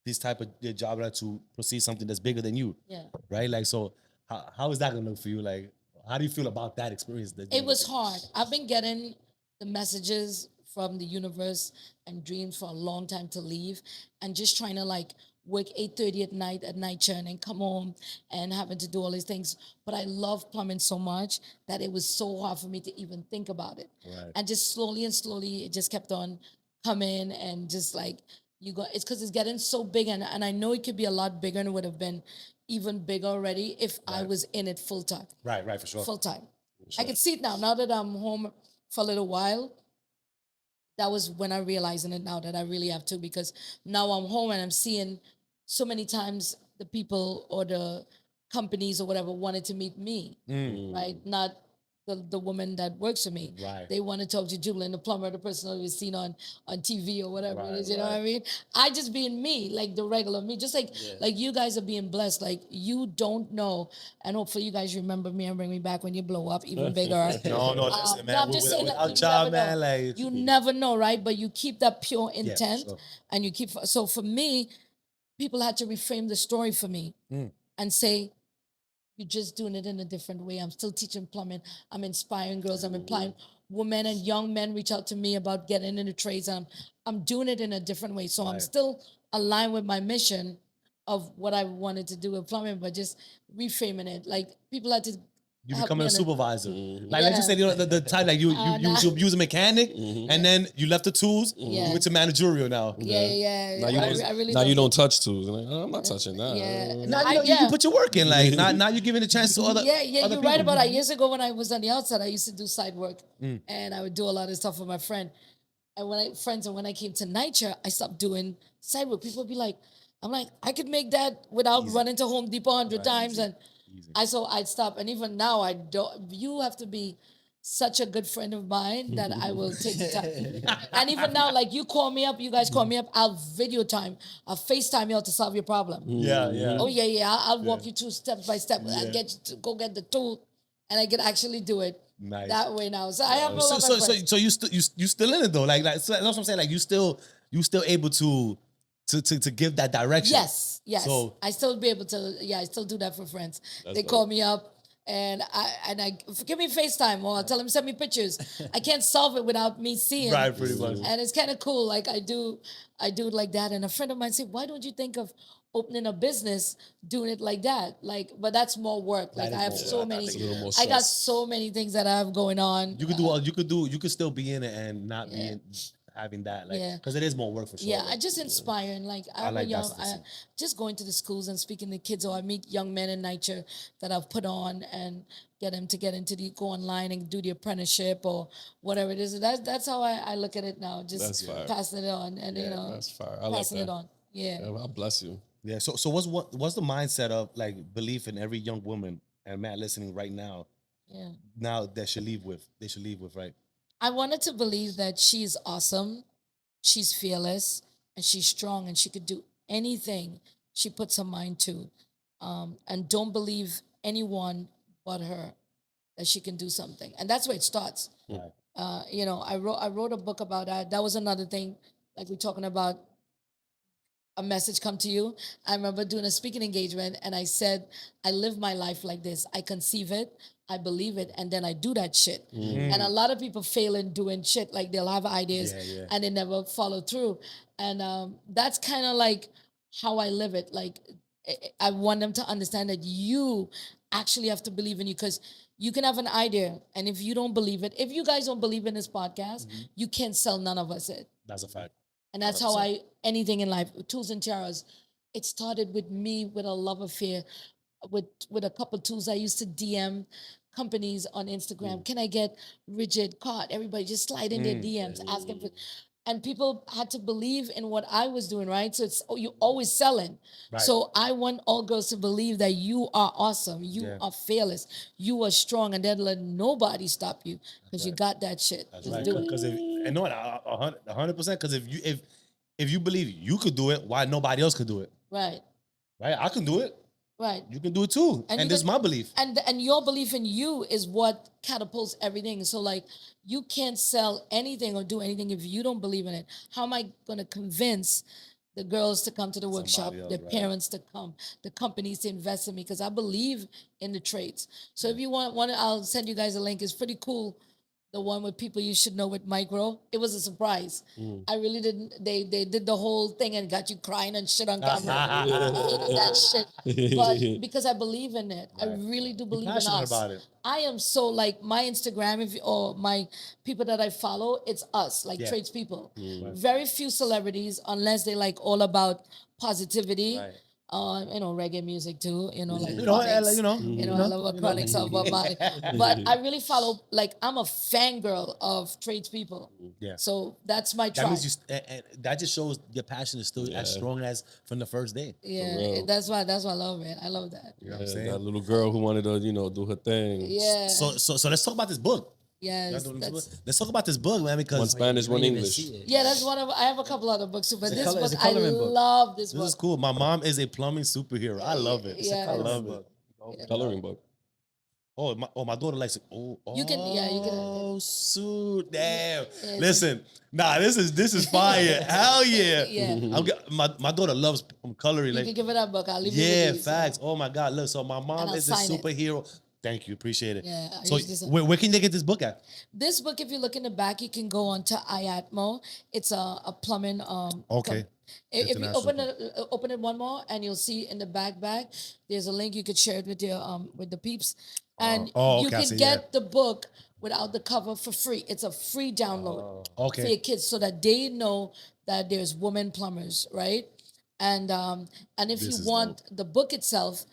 this type of your job, right, to proceed something that's bigger than you, Yeah. right? Like, so how is that gonna look for you? Like, how do you feel about that experience? It was hard. I've been getting the messages from the universe and dreams for a long time to leave and just trying to like work 8:30 at night churn, and come home and having to do all these things. But I love plumbing so much that it was so hard for me to even think about it. Right. And just slowly and slowly, it just kept on coming, and just like it's because it's getting so big, and I know it could be a lot bigger, and it would have been even bigger already if I was in it full time. Right, for sure. Full time. I can see it now. Now that I'm home for a little while, that was when I realizing it now that I really have to, because now I'm home and I'm seeing so many times the people or the companies or whatever wanted to meet me, right? Not the woman that works for me. Right. They want to talk to Judaline, the plumber, the person that was seen on TV or whatever it is. You know Right. what I mean? I just being me, like the regular me, just like you guys are being blessed. Like you don't know, and hopefully you guys remember me and bring me back when you blow up even bigger. No, listen, man. No, I'm just saying, without you job, never man, know. like You never know, right? But you keep that pure for intent, sure. and you keep. So for me, people had to reframe the story for me and say, you're just doing it in a different way. I'm still teaching plumbing. I'm inspiring girls. I'm implying women and young men reach out to me about getting into trades. I'm doing it in a different way. So I'm still aligned with my mission of what I wanted to do with plumbing, but just reframing it. Like people had to. You help becoming me a on it. supervisor. Like Yeah. you said, the time like you Nah. was a mechanic, and then you left the tools. Yeah. You went to managerial now. Yeah. Now I really now don't you don't touch tools. Like, oh, I'm not touching that. Yeah. Now I- you put your work in. Like now you're giving a chance to other. Yeah, other you're people. right about that. Years ago when I was on the outside, I used to do side work, and I would do a lot of stuff with my friend. And when I came to Niger, I stopped doing side work. People would be like, I'm like, I could make that without running to Home Depot 100 times, and I'd stop. And even now, I don't. You have to be such a good friend of mine that I will take the time. And even now, like you call me up, you guys call me up, I'll FaceTime you all to solve your problem. Yeah. Oh yeah. I'll walk you through step by step. I get you to go get the tool, and I can actually do it Nice. that way now. So I have a lot of my friends. So you still in it though? Like so that's what I'm saying. Like you still able to give that direction. Yes. So- I still be able to. Yeah, I still do that for friends. They dope. call me up. And I give me FaceTime, or I'll tell them send me pictures. I can't solve it without me seeing. Right, pretty much. And it's kind of cool. Like I do it like that. And a friend of mine said, "Why don't you think of opening a business, doing it like that?" Like, but that's more work. Like is I have more so work. many. It's a little more I got stress. so many things that I have going on. You could still be in it and not be in, having that, like, Yeah. because it is more work for sure. Yeah, like. I just inspire, and like I, like young, that system. just going to the schools and speaking to kids, or I meet young men in Niger that I've put on and get them to get into go online and do the apprenticeship or whatever it is. That's how I look at it now. That's Just fire. passing it on, and you know, That's fire. I like passing it that. on. Yeah. Yeah, well, bless you. Yeah. So what's the mindset of like belief in every young woman and man listening right now? Yeah. Now they should leave with right. I wanted to believe that she's awesome, she's fearless, and she's strong, and she could do anything she puts her mind to. And don't believe anyone but her that she can do something. And that's where it starts. Right. You know, I wrote a book about that. That was another thing, like we're talking about a message come to you. I remember doing a speaking engagement, and I said, I live my life like this. I conceive it, I believe it, and then I do that shit. And a lot of people fail in doing shit. Like they'll have ideas Yeah. and they never follow through. And that's kind of like how I live it. Like I want them to understand that you actually have to believe in you, because you can have an idea, and if you don't believe it, if you guys don't believe in this podcast, you can't sell none of us it. That's a fact. And that's how anything in life, Tools and Tiaras, it started with me with a love affair with a couple tools. I used to DM companies on Instagram. Can I get rigid card? Everybody just slide in their DMs, asking for, and people had to believe in what I was doing, right? So it's you're always selling. Right. So I want all girls to believe that you are awesome, you are fearless, you are strong, and then let nobody stop you, because you got that shit. That's Just right. do it. Because if 100%, because if you believe you could do it, why nobody else could do it? Right, Right? I can do it. right. You can do it too. And And you this is can- my belief. And your belief in you is what catapults everything. So like you can't sell anything or do anything if you don't believe in it. How am I going to convince the girls to come to the workshop, else, their right. parents to come, the companies to invest in me? Because I believe in the trades. So if you want, I'll send you guys a link. It's pretty cool. the one with people you should know with Micro. It was a surprise. I really didn't. They did the whole thing and got you crying and shit on camera. I hated that shit, but because I believe in it, I really do believe in passionate us. about it. I am so like my Instagram, or my people that I follow, it's us, like Yeah. tradespeople. Very few celebrities, unless they like all about positivity. Right. Reggae music too. Like You know, Chronics. you know, I love what Chronics are about mine. But I really follow. Like I'm a fangirl of tradespeople. Yeah. So that's my That tribe. means and that just shows your passion is still as strong as from the first day. Yeah, real. that's why I love it. I love that. You know what I'm Yeah, saying? that little girl who wanted to, do her thing. Yeah. So let's talk about this book. Yes. That's, Let's talk about this book, man, because One Spanish, You one don't even English. see it. yeah, that's one of. I have a couple other books too, but It's a this color- book it's a I coloring book. love. This this book. is cool. My mom is a plumbing superhero. I love it. Yeah. I love it. Coloring book. My daughter likes it. Oh, You can- yeah, you can- Oh, shoot, damn. Yeah. Listen, this is fire. Hell yeah. Yeah. My daughter loves coloring. You Like, can give it up, book. I'll leave it yeah, with you. facts. Oh my God, look. So my And mom I'll is a sign it. superhero. Thank you, appreciate it. Yeah, I So usually sign- where can they get this book at? This book, if you look in the back, you can go on to iAtmo. It's a plumbing. Okay. If you International. open it one more, and you'll see in the back, there's a link. You could share it with your with the peeps, and you okay, I can see, get yeah. the book without the cover for free. It's a free download for Okay. your kids, so that they know that there's women plumbers, right? And if This you is want the book itself,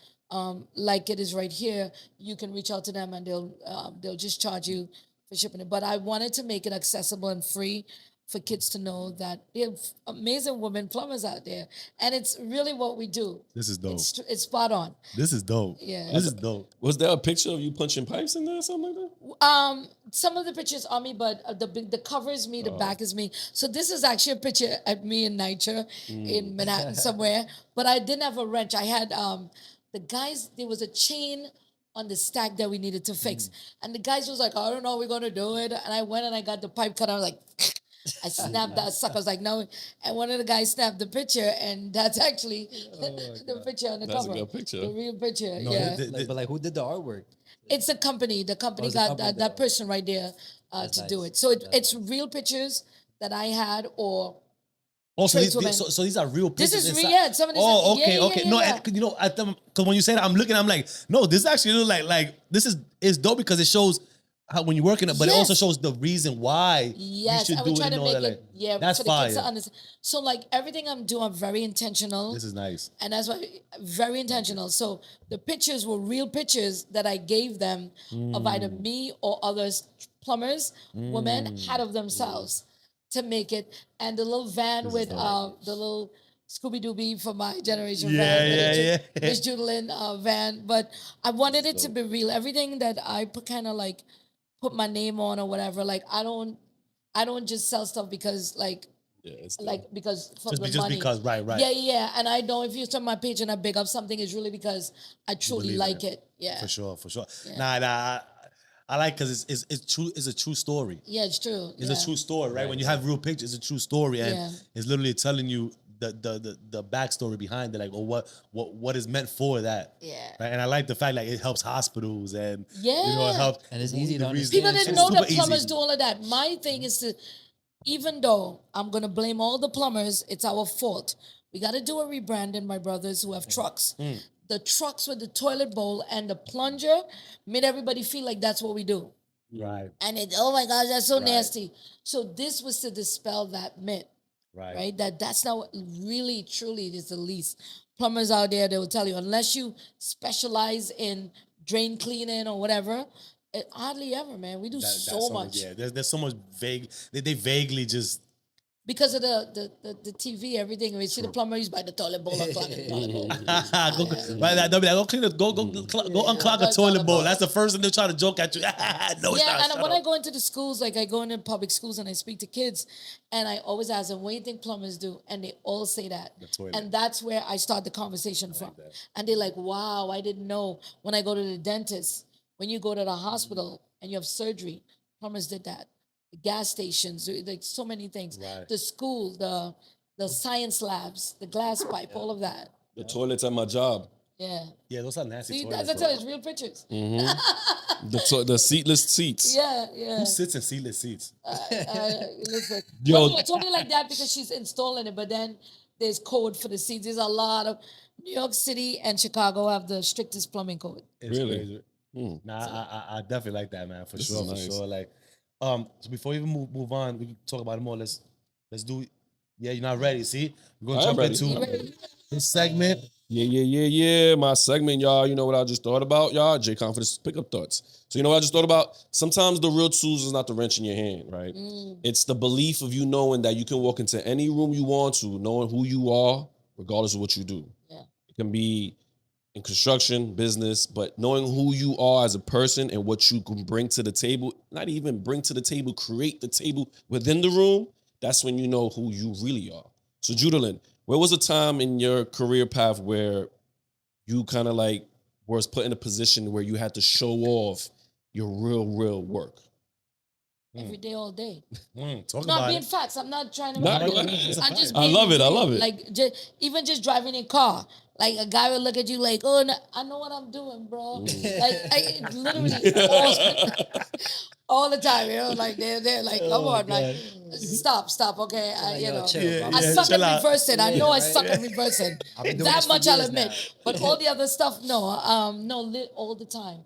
like it is right here, you can reach out to them and they'll just charge you for shipping it. But I wanted to make it accessible and free for kids to know that there's amazing women plumbers out there, and it's really what we do. This is dope. It's spot on. This is dope. Yeah. This is dope. Was there a picture of you punching pipes in there or something like that? Some of the pictures are me, but the cover is me, the Oh. back is me. So this is actually a picture of me in Niger, in Manhattan somewhere. But I didn't have a wrench. I had the guys. There was a chain on the stack that we needed to fix, and the guys was like, "I don't know, we're gonna do it." And I went and I got the pipe cut. I was like. I snapped that sucker. I was like, no. And one of the guys snapped the picture, and that's actually the picture on the That's a cover. good picture. The real picture. No, yeah. But who did the artwork? It's a company. The company it's a got company that that- person right there That's to do nice. it. So That's it's real pictures that I had, or Oh, so Tradeswoman. these are real This pictures. is real. inside- Yeah, some of these. Oh, yeah, okay, yeah, okay. yeah, No, yeah. because when you said it, I'm looking, I'm like, no, this actually look like this is dope because it shows how when you're working it, but it also Yes. shows the reason why Yes, you I should would do try it to and all make that. it. Like, Yeah, that's for the kids to fire. understand. So like everything I'm doing, I'm very intentional. This is nice. And that's why very intentional. So the pictures were real pictures that I gave them of either me or others, plumbers, women, had of themselves to make it. And the little van with the little Scooby Dooby for my generation van, Yeah. this Judaline van. But I wanted it to be real. Everything that I kind of like put my name on or whatever. Like I don't just sell stuff because because for the Just money. because, right. Yeah. And I know if you start my page and I big up something, it's really because I truly believe in like it. it. Yeah. For sure. Nah. I like because it's true. It's a true story. Yeah, it's true. It's yeah. a true story, right? When you have real pictures, it's a true story, and Yeah. it's literally telling you the backstory behind it, like or what is meant for that. Yeah. Right? And I like the fact like it helps hospitals and it Yeah. helps. And it's easy to the understand. People It's didn't know that super plumbers easy. do all of that. My thing is to, even though I'm gonna blame all the plumbers, it's our fault. We got to do a rebranding, my brothers who have trucks. The trucks with the toilet bowl and the plunger made everybody feel like that's what we do. Right. And oh my gosh, that's so nasty. So this was to dispel that myth, right? That's not what really, truly is the least. Plumbers out there, they will tell you, unless you specialize in drain cleaning or whatever, it hardly ever, man. We do so much. Yeah, there's so much vague. They vaguely just. Because of the TV, everything. We see the plumber used by the toilet bowl unclog the toilet bowl. They'll be like, go clean it, go unclog a toilet bowl. That's the first thing they're trying to joke at you. No, it's not. Yeah, and Shut when up. I go into the schools, like I go into public schools and I speak to kids, and I always ask them, what do you think plumbers do? And they all say that. toilet. And that's where I start the conversation from. And they're like, wow, I didn't know. When I go to the dentist, when you go to the hospital and you have surgery, plumbers did that. The gas stations, like so many things. Right. The school, the science labs, the glass pipe, all of that. The toilets at my job. Yeah. Yeah, those are nasty See, toilets. that's bro. it's real pictures. The seatless seats. Yeah, yeah. Who sits in seatless seats? Listen. Yo. Well, no, it's only like that because she's installing it, but then there's code for the seats. There's a lot of New York City and Chicago have the strictest plumbing code. It's Really? crazy. Nah, I definitely like that, man, for This sure, is nice. for sure. Like, so before we even move on, we can talk about it more. Let's do. Yeah, you're not ready. See, we're I gonna am jump ready. You into ready? this segment. Yeah. My segment, y'all. You know what I just thought about, y'all? J Confidence Pickup Thoughts. So you know what I just thought about? Sometimes the real tools is not the wrench in your hand, right? It's the belief of you knowing that you can walk into any room you want to, knowing who you are, regardless of what you do. Yeah. It can be in construction, business, but knowing who you are as a person and what you can bring to the table, not even bring to the table, create the table within the room, that's when you know who you really are. So Judaline, where was a time in your career path where you kind of like was put in a position where you had to show off your real work? Every day, all day. Talk Not about being it. facts. I'm not trying to. Nah, make go it. ahead. I'm just. I being love it. I real. love it. Like even just driving in car, like a guy will look at you like, oh, no, I know what I'm doing, bro. Like I literally all the time, you know, like they're like, come on, like stop, okay, Like, you yo, know. chill, bro. I suck chill at out. reversing. I know I right? suck at reversing. been doing That this for much I'll years admit. now. But all the other stuff, no, lit all the time.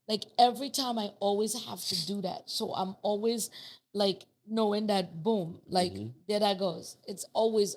Like every time I always have to do that. So I'm always like knowing that boom, like there that goes. It's always,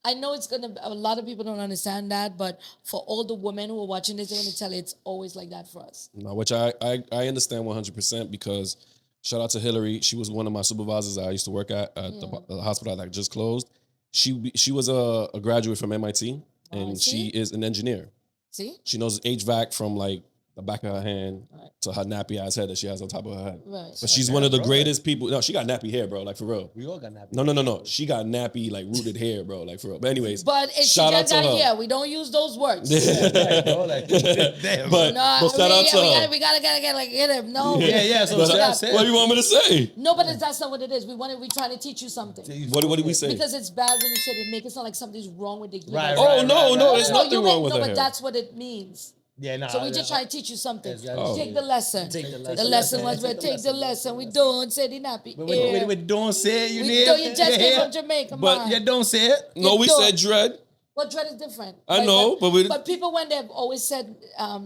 I know it's gonna, a lot of people don't understand that, but for all the women who are watching this, they're gonna tell you it's always like that for us. No, which I understand 100% because shout out to Hillary. She was one of my supervisors I used to work at the hospital that just closed. She was a graduate from MIT and she see? is an engineer. See? She knows HVAC from like the back of her hand Right. to her nappy ass head that she has on top of her head. Right. But she's one of the greatest people. No, she got nappy hair, bro. Like for real. We all got nappy. No. She got nappy, like rooted hair, bro. Like for real. But anyways, But it's shout out just to got her. here. We don't use those words. Right, bro, like, damn. But shout out to her. we gotta get like hit him. No. Yeah, so But, that's it. what do you want me to say? No, but that's not what it is. We're trying to teach you something. What did we say? Because it's bad when you said it, make it sound like something's wrong with the gear. Right, Oh right, no, right, no, right. there's nothing wrong with no, her but hair. that's what it means. Yeah, nah. So we just trying to teach you something. Exactly. Take the lesson. Take the The lesson. lesson was we take the lesson. We don't say the nappy. We don't say it, you We need. don't. You just came from Jamaica, But man. You don't say it. No, we don't. said dread. Well, dread is different. I know, but but people when they've always said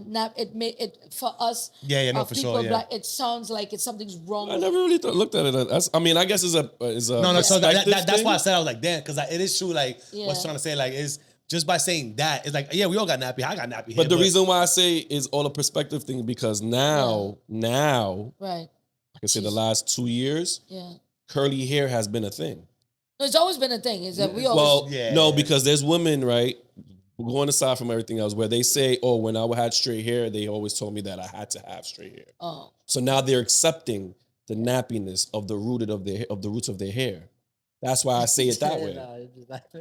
nap, it made it for us. Yeah, no, for people sure, yeah. black, it sounds like it's something's wrong. I with never really looked at it. As, I mean, I guess it's a No, so that's perspective why I thing. said I was like, damn, because like, it is true. Like, Yeah. what's trying to say, like, is just by saying that, it's like, yeah, we all got nappy. I got nappy. But the reason why I say is all a perspective thing because now Right. I can say the last 2 years, Yeah. curly hair has been a thing. No, it's always been a thing. Is that we always. Well, Yeah. no, because there's women, right? Going aside from everything else, where they say, "Oh, when I had straight hair, they always told me that I had to have straight hair." Oh. So now they're accepting the nappiness of the roots of their hair. That's why I say it that way.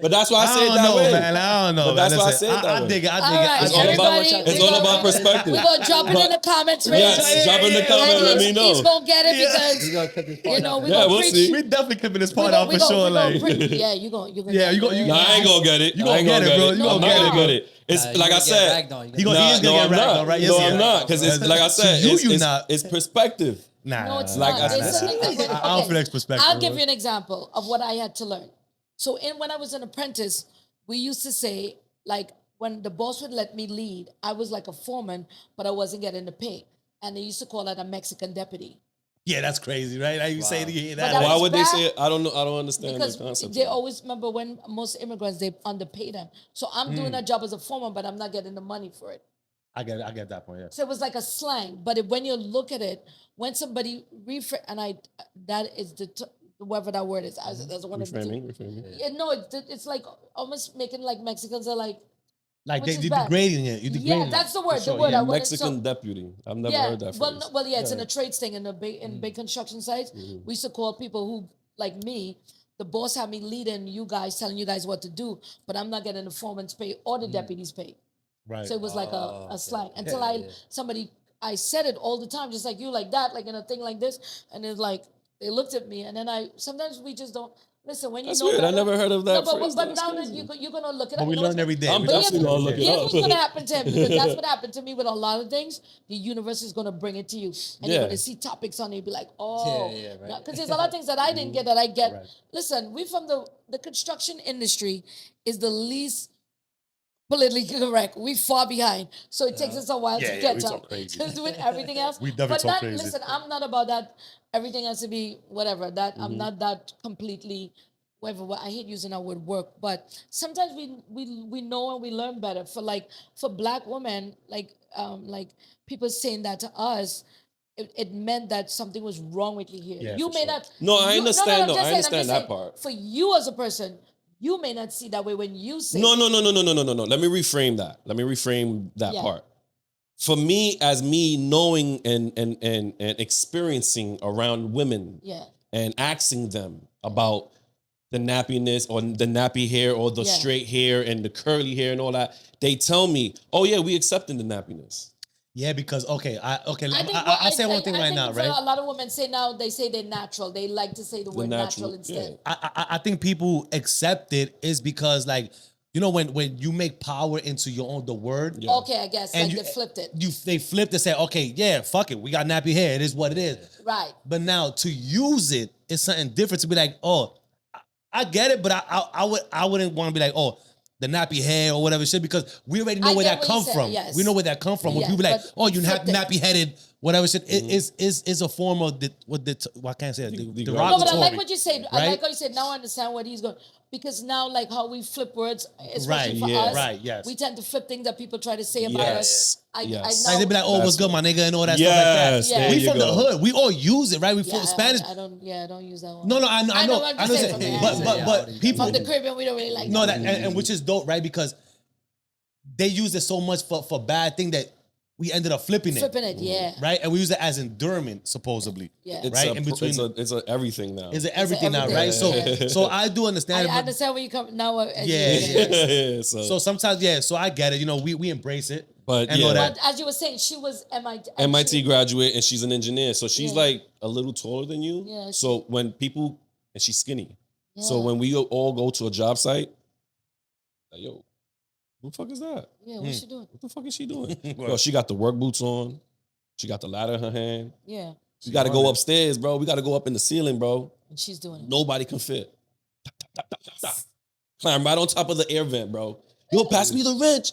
But that's why I say it that way. man. I don't know, But man. that's why I Listen, say it that I way. dig it. I dig All it. right, It's all about- everybody, it's all about perspective. We're gonna drop it in the comments. Right? Yes, drop in the comment. Let me know. He's gonna get it Yeah. because We're gonna cut this you part know out. we Yeah, gonna we'll preach. see. We definitely clipping this We part gonna- out we for gonna- sure. we gonna Like, preach. Yeah, you gonna Yeah, you get gonna- it. Nah, I ain't gonna get it. You I gonna ain't get it, bro. You I'm gonna not get gonna it. get it. It's Nah, like you I gonna get said. ragged on. You He gonna- gonna- Nah, he's gonna no, get I'm ragged not. on, right? Yes, No, he I'm is. not. Because like I said, To you, it's, you it's, not. it's perspective. No, it's Like not. I It's said. okay. I don't feel like perspective. I'll give you an example of what I had to learn. So when I was an apprentice, we used to say, like, when the boss would let me lead, I was like a foreman, but I wasn't getting the pay. And they used to call that a Mexican deputy. Yeah, that's crazy, right? Like you say to hear that. that Why was would they bad say it? I don't know. I don't understand Because the concept. they of it. always remember when most immigrants, they underpay them. So I'm doing a job as a foreman, but I'm not getting the money for it. I get that point. Yeah. So it was like a slang. But when you look at it, when somebody that is whatever that word is. That's one of the two. Reframing. Yeah, no, it's like almost making like Mexicans are like, Like Which they is you bad. degrading it. You degrading yeah, that's the word. For sure, The word yeah. I wanted. Mexican So, deputy. I've never heard that well, phrase. well, yeah, it's in a trades thing in the big construction sites. Mm-hmm. We used to call people who like me. The boss had me leading you guys, telling you guys what to do, but I'm not getting the foreman's pay or the deputy's pay. Right. So it was like Oh, a slang. okay. Until I said it all the time, just like you, like that, like in a thing like this, and it's like they looked at me, and then sometimes we just don't. Listen, when you That's know weird. I better- never heard of that. No, phrase. but That's now crazy. that you're gonna look it up. But we you know learn what's every day. I'm We definitely gonna look it Here's up. what's gonna happen to him, because that's what happened to me with a lot of things. The universe is gonna bring it to you, and you're Yeah. gonna see topics on it. Be like, oh, Yeah, right. because there's a lot of things that I didn't get that I get. Right. Listen, we from the construction industry is the least politically correct. We far behind, so it takes us a while Yeah, to yeah, catch we talk up. crazy. Because with everything else, We definitely but talk not, crazy. listen, I'm not about that. Everything has to be whatever. That Mm-hmm. I'm not that completely. Whatever, I hate using that word work, but sometimes we know and we learn better. For Black women, like people saying that to us, it meant that something was wrong with you here. Yeah, You for may sure. not. No, I you- understand, I'm though. just I saying, I'm understand just that saying, part. For you as a person, you may not see that way when you say. No. Let me reframe that. Let me reframe that Yeah. part. For me, as me knowing and experiencing around women Yeah. and asking them about the nappiness or the nappy hair or the Yeah. straight hair and the curly hair and all that, they tell me, "Oh yeah, we accepting the nappiness." Yeah, because I say one thing I right think now, for right? a lot of women say now they say they're natural. They like to say the word natural instead. I think people accept it is because like when you make power into your own the word. Yeah. Okay, I guess And like they flipped it. They flipped and said, okay, yeah, fuck it, we got nappy hair. It is what it is. Right. But now to use it is something different. To be like, oh, I get it, but I wouldn't want to be like, oh, the nappy hair or whatever shit, because we already know I where get that what you come said, from. yes. We know where that come from. When Yes, people be like, but oh, you flipped it. nappy headed, whatever shit, Mm-hmm. is a form of I can't say it. The- No, but I Derogatory. like what you said. I right? like how you said. Now I understand what he's going, because now like how we flip words, especially Right, for yeah. us, Right, yes. we tend to flip things that people try to say about Yes, us. yes. I Like they be like, oh, what's That's good, my nigga, and all that Yes, stuff like that. there We you from the go. hood. We all use it, right? We yeah, from Spanish. I don't use that one. No, I know, I know, I'm just I saying from the accent. but people From the Caribbean, we don't really like no that. that and which is dope, right? Because they use it so much for bad thing that we ended up flipping it, Flipping it, yeah. right? And we use it as endurement, supposedly. Yeah. It's Right? a, In between- it's a everything now. Is it everything now, everything. right? Yeah. So I do understand it. I but- understand where you come now. Yeah. So So sometimes, yeah. So I get it. We embrace it. But and yeah. all that. But as you were saying, she was MIT. MIT graduate and she's an engineer. So she's Yeah. like a little taller than you. Yeah, So when people, and she's skinny. So Yeah. when we all go to a job site, like, yo, who the fuck is that? Yeah, what's she doing? What the fuck is she doing? Yo, she got the work boots on. She got the ladder in her hand. Yeah, We got to go upstairs, bro. We got to go up in the ceiling, bro. and she's doing it. Nobody can fit. Climb right on top of the air vent, bro. Yo, pass me the wrench.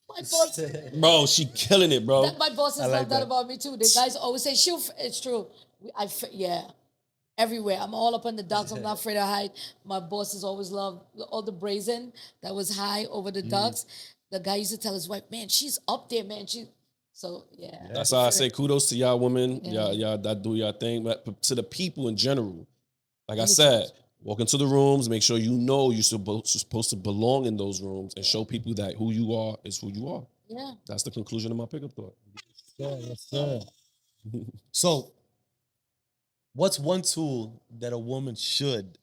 My boss, Bro, she killing it, bro. my bosses I love like that that. about me too. The guys always say, it's true. Yeah. Everywhere. I'm all up on the docks. I'm not afraid of height. My bosses always love all the brazen that was high over the docks. The guy used to tell his wife, man, she's up there, man. So, yeah. That's how I say kudos to y'all women. Yeah. Y'all that do y'all thing. But to the people in general, like I In the said, church. walk into the rooms, make sure you know you're supposed to belong in those rooms and show people that who you are is who you are. Yeah. That's the conclusion of my pickup thought. Yes, sir. So, what's one tool that a woman should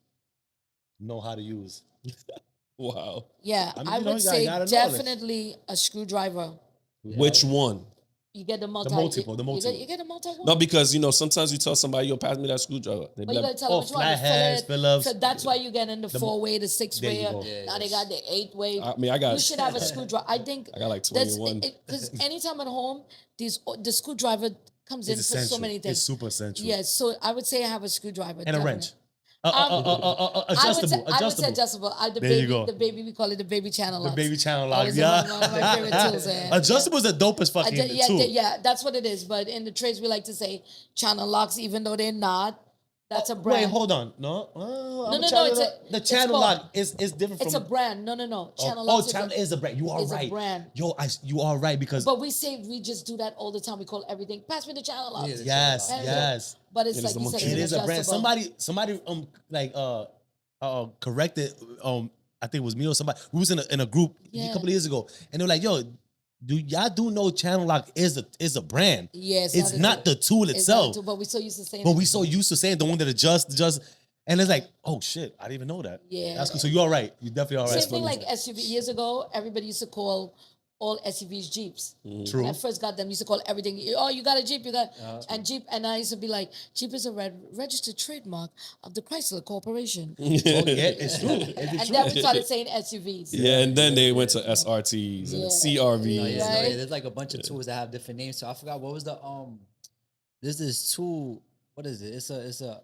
know how to use? Wow. Yeah. I mean, I you know, would you say gotta know this. definitely a screwdriver. Which one? You get the multi. multiple, the You multiple. get a multi one. No, because sometimes you tell somebody, yo, pass me that screwdriver. They be But you like, gotta tell them which one. The flatheads, fillet. Phillips. So that's why you get in the 4-way, the 6-way. There you go. Now they got the 8-way. I mean, I got You should have a screwdriver. I think I got like that's 21. because anytime at home, the screwdriver comes in It's for so essential. many things. It's super essential. Yes, so I would say I have a screwdriver And a definitely. wrench. I Adjustable. would say adjustable. There you go. The baby, we call it the baby channel The locks. baby channel lock. Always Yeah. one of my favorite tools. Adjustable is the dopest fucking tool. Yeah, that's what it is. But in the trades, we like to say channel locks, even though they're not. That's a brand. Wait, hold on. No. No, it's the it's channel called- lock is different It's a from. brand. No. Channel Oh, locks. channel is a brand. You are is a right. brand. Yo, you are right because But we say we just do that all the time. We call everything. Pass me the channel locks. Yeah, the yes, channel lock. yes, But it's It like is you a said, monkey. it it's is a brand. adjustable. Somebody corrected. I think it was me or somebody. We was in a group a Yeah. couple of years ago, and they were like, "Yo, do y'all know channel lock is a brand? Yeah, it's not the tool It's not itself." a tool, but we so used to saying. But it. we so used to saying the one that adjusts, and it's like, oh shit, I didn't even know that. Yeah. That's cool. So you all right. You definitely all right. Same thing like SUV. Years ago, everybody used to call all SUVs, Jeeps. True. When I first got them, used to call everything, oh, you got a Jeep, you got, and Jeep, and I used to be like, Jeep is a registered trademark of the Chrysler Corporation. Oh, yeah, it's true. And then we started saying SUVs. Yeah, and then they went to SRTs and CRVs. Oh, yeah, Right. no, yeah, there's like a bunch of tools that have different names. So I forgot what was the there's this tool. What is it? It's a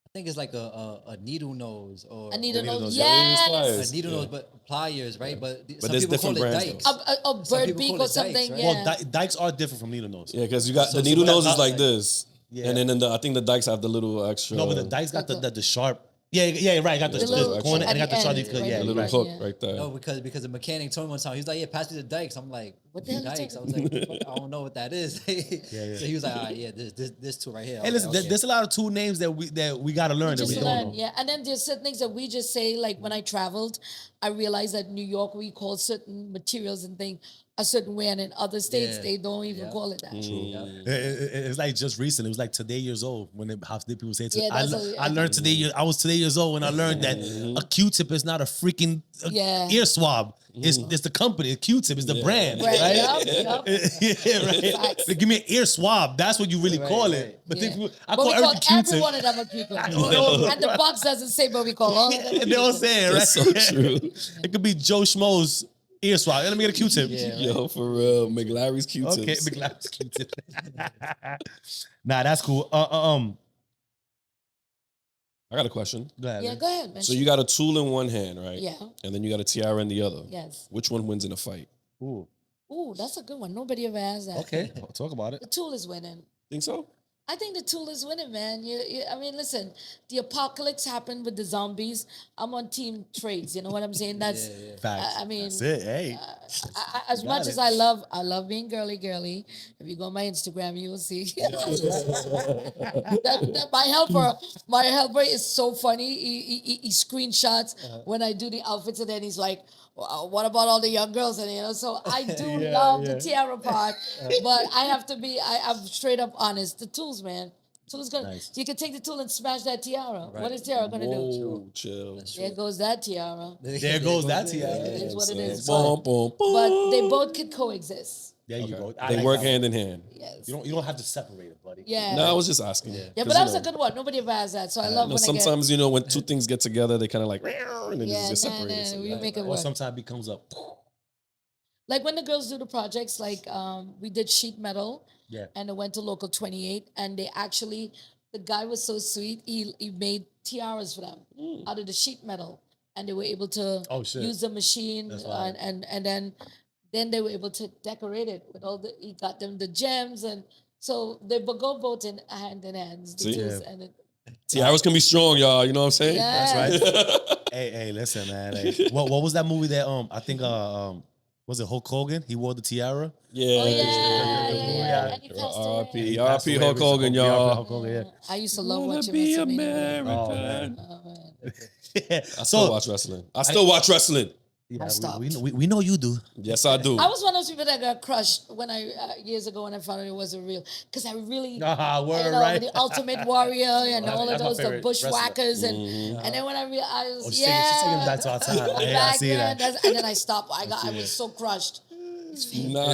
I think it's like a needle nose or I need to know, nose, yes, pliers. a needle nose, but pliers, right? But, some there's people call different it brands, dikes. a Some bird people beak call or it dikes, something, right? yeah. Well, dikes are different from needle nose. Yeah, because you got So- the so needle what nose I- is like this. Yeah. And then I think the dikes have the little extra. No, but the dikes got the sharp. Yeah, right. Got the, The the little corner and at got the the sharp. end, right? Yeah, the little right. hook Yeah. right there. No, because the mechanic told me one time, he was like, "Yeah, pass me the dikes." I'm like, What the hell you dikes? I talking was like, "I don't know what that is." yeah. So he was like, "All right, yeah, this tool right here." I Hey, was listen, like, okay. there's a lot of tool names that we got to learn that we Just don't learn, know. yeah. And then there's certain things that we just say, like when I traveled, I realized that New York, we call certain materials and things a certain way, and in other states, Yeah. they don't even Yeah. call it that. It's like just recent. It was like today years old when how people say it. Yeah, I, that's I learned today. I was today years old when I learned that a Q-tip is not a freaking Yeah. ear swab. It's the company. A Q-tip is the brand, Right, right? yup. Yeah, right. Facts. But give me an ear swab. That's what you really Right, call right. it. But Yeah. then people, I But call we call everything every Q-tip. one of them a Q-tip. know. And the box doesn't say, but we call all of them a You know what I'm Q-tip. saying, right? That's so true. It could be Joe Schmo's ear swab. Let me get a Q-tip. Yeah, right. Yo, for real. McLary's Q-tips. Okay, McLaren's Q-tip. Nah, that's cool. I got a question. Go ahead. Yeah, man. go ahead, man. So you got a tool in one hand, right? Yeah. And then you got a tiara in the other. Yes. Which one wins in a fight? Ooh, Ooh, that's a good one. Nobody ever asked that. okay. Talk about it. The tool is winning. Think so? I think the tool is winning, man. I mean, listen, the apocalypse happened with the zombies. I'm on team trades. You know what I'm saying? That's, Facts. I mean, That's it. Hey. as much got as it. I love being girly. If you go on my Instagram, you will see. My helper is so funny. He screenshots when I do the outfits, and then he's like, well, "What about all the young girls?" And so I do love the tiara part, but I have to be. I'm straight up honest. The tools, man. Tool is gonna. Nice. You can take the tool and smash that tiara. What is tiara gonna do? Whoa, chill. There goes that tiara. There goes that tiara. It is what it is. Boom, boom, boom. But they both could coexist. There you go. I They like work that. hand in hand. Yes. You don't have to separate it, buddy. Yeah. No, I was just asking. Yeah, 'Cause, but that you was a know, good one. Nobody ever asked that, so I love you know, when I get. sometimes, when two things get together, they kind of like, and then Yeah, it's just nah, separated. So, we yeah. make it Or work. sometimes it becomes a Like when the girls do the projects, like we did sheet metal, yeah. and it went to local 28, and they actually, the guy was so sweet. He made tiaras for them out of the sheet metal, and they were able to Oh, shit. use the machine, That's fire. and then they were able to decorate it with all the. He got them the gems, and so they go both in hand. The See? tools, Yeah. and it, Tiaras can be strong, y'all. You know what I'm saying? Yeah. That's right. Hey, listen, man. Hey, what was that movie that I think was it Hulk Hogan? He wore the tiara. Yeah. oh yeah. And he passed away. R.I.P. Passed R.I.P. away Hulk Hogan, recently. y'all. Hulk Hogan, yeah. I used to love Wanna watching be WrestleMania. Oh, American. man. Oh, man. I still So watch wrestling. I still watch wrestling. yeah, stopped. we know you do. Yes, I do. I was one of those people that got crushed when I years ago when I found out it wasn't real, because I really Word, you know, right? the Ultimate Warrior and all of That's my those, the favorite bushwhackers, Mm-hmm. and then when I realized, Oh, she's taking it back to our time. Yeah, I back see then, that. and then I stopped. I was so crushed. Now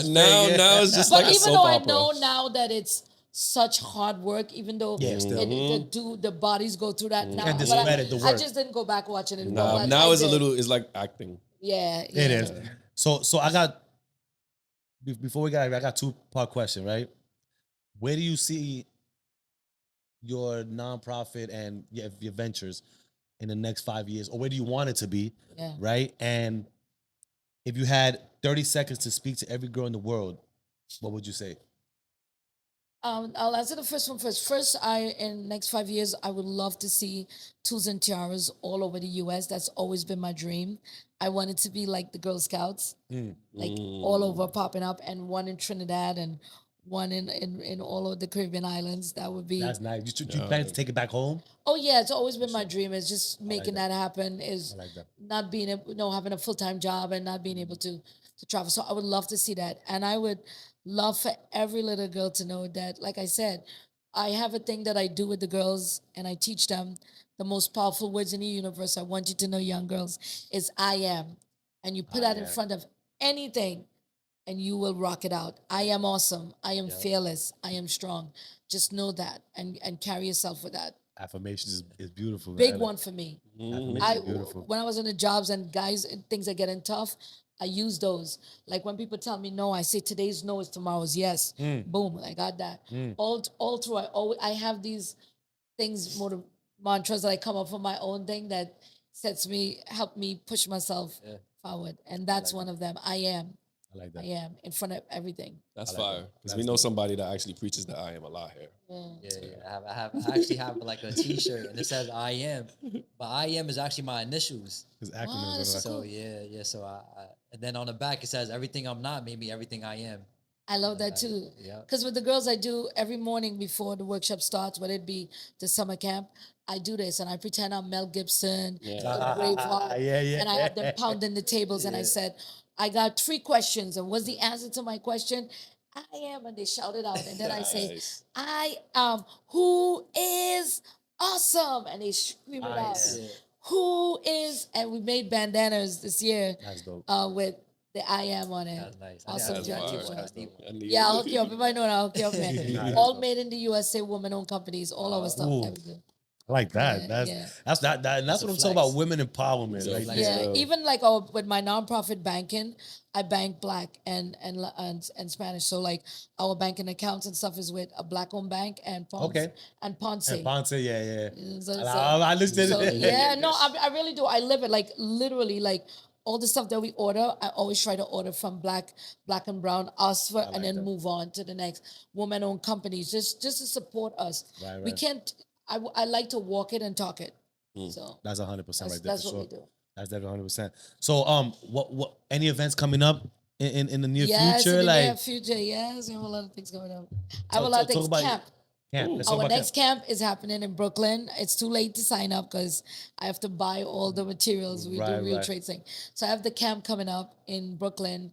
it's just But like a even soap though I opera. know now that it's such hard work, even though Yeah, still. the bodies go through that now, can't but discredit the I work. just didn't go back watching it. Nah, but now I it's a did. little. It's like acting. Yeah, It is. So I got before we got I got 2-part question, right? Where do you see your nonprofit and your ventures in the next 5 years, or where do you want it to be? Yeah. Right? And if you had 30 seconds to speak to every girl in the world, what would you say? I'll answer the first one first. First, in the next 5 years, I would love to see Tools and Tiaras all over the U.S. That's always been my dream. I want it to be like the Girl Scouts, like all over popping up, and one in Trinidad and one in all of the Caribbean islands. That would be. That's nice. You plan to take it back home? Oh yeah, it's always been my dream. It's just making that happen. Is I like that. not being able, having a full-time job and not being able to travel. So I would love to see that, and I would love for every little girl to know that, like I said, I have a thing that I do with the girls, and I teach them the most powerful words in the universe. I want you to know, young girls, is I am, and you put that in front of anything, and you will rock it out. I am awesome. I am fearless. I am strong. Just know that and carry yourself with that. Affirmations is beautiful. Big man. one for me. Affirmations I is beautiful. when I was in the jobs and guys things are getting tough, I use those. Like when people tell me no, I say today's no is tomorrow's yes. Boom, I got that. All through, I have these things, mantras that I come up with my own thing that help me push myself forward, and that's one of them. I am in front of everything. That's I like fire. that. Because That's we know dope. somebody that actually preaches that I am a lot here. I actually have like a T-shirt and it says I am, but I am is actually my initials. His acronyms Wow, are that's like, so So cool. yeah. So I and then on the back it says everything I'm not, maybe everything I am. I love that too. Yeah. Because with the girls, I do every morning before the workshop starts, whether it be the summer camp, I do this and I pretend I'm Mel Gibson, Yeah. Braveheart, yeah. and I have them pounding the tables. And I said, I got 3 questions, and what's the answer to my question? I am, and they shout it out. And then I say, Nice. I am who is awesome, and they scream it out. Nice. Who is? And we made bandanas this year That's dope. with the I am on it. That's nice. Awesome That's job. fire. Job. I need Yeah, I'll it. hook you up. If I know it, I'll hook you up, man. Nice. All made in the USA, woman-owned companies, all our stuff. Ooh. Everything. I like that. Yeah, That's and that's what I'm talking about. Women empowerment. Yeah. Like, Flex. Yeah, Yeah. even like with my nonprofit banking, I bank black and Spanish. So like our banking accounts and stuff is with a black-owned bank and Ponce. Okay. And Ponce. And Ponce, yeah. So- I listened so, to it. yeah, no, I really do. I live it like literally like all the stuff that we order. I always try to order from black and brown, us for, and then that. move on to the next woman-owned companies, just to support us. Right, We right. can't. I like to walk it and talk it. So That's 100% right there. that's for what sure. we do. That's definitely 100%. So, what any events coming up in the near Yes, future? in the Like, near future, yes, we have a lot of things going on. I have a Talk- lot of talk things. about- Camp. camp. Let's talk Our about next camp is happening in Brooklyn. It's too late to sign up because I have to buy all the materials. We Right, do real right. trade thing. So I have the camp coming up in Brooklyn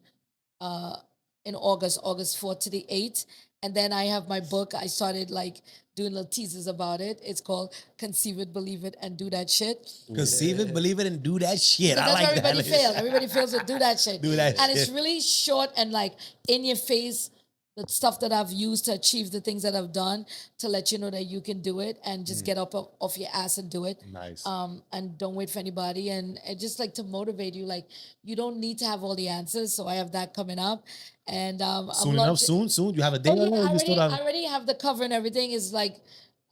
in August 4th to the 8th. And then I have my book. I started like doing little teasers about it. It's called Conceive It, Believe It, and Do That Shit. conceive it, believe it, and do that shit. So I that's like where everybody that. fails. Everybody fails to do that shit. Do that and it's shit. really short and like in your face, the stuff that I've used to achieve the things that I've done to let you know that you can do it and just get up off your ass and do it. Nice. And don't wait for anybody. And just like to motivate you, like you don't need to have all the answers. So I have that coming up. And Soon enough, soon. You have a date Oh, on yeah, it? Or you still have, I already have the cover and everything. Is like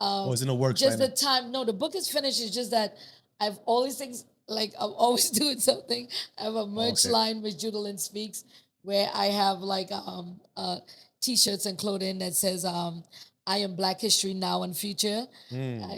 or is it in the works just right the time. No, the book is finished. It's just that I've all these things. Like I'm always doing something. I have a merch Okay. line with Judaline Speaks, where I have like t-shirts and clothing that says I am Black History Now and Future.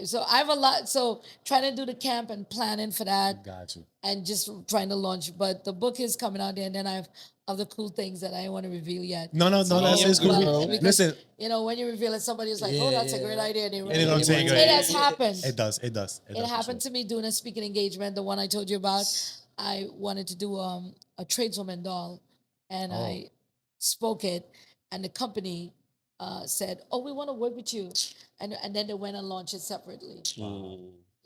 So I have a lot. So trying to do the camp and planning for that, Got you. and just trying to launch. But the book is coming out there, and then I have other cool things that I don't want to reveal yet. No, that's Because, cool. Listen, you know, when you reveal it, somebody is like, "Oh, that's a great idea." And they they don't take it it. has happened. it does. It does happened to me doing a speaking engagement, the one I told you about. I wanted to do a tradeswoman doll, and I spoke it, and the company said, "Oh, we want to work with you," and then they went and launched it separately.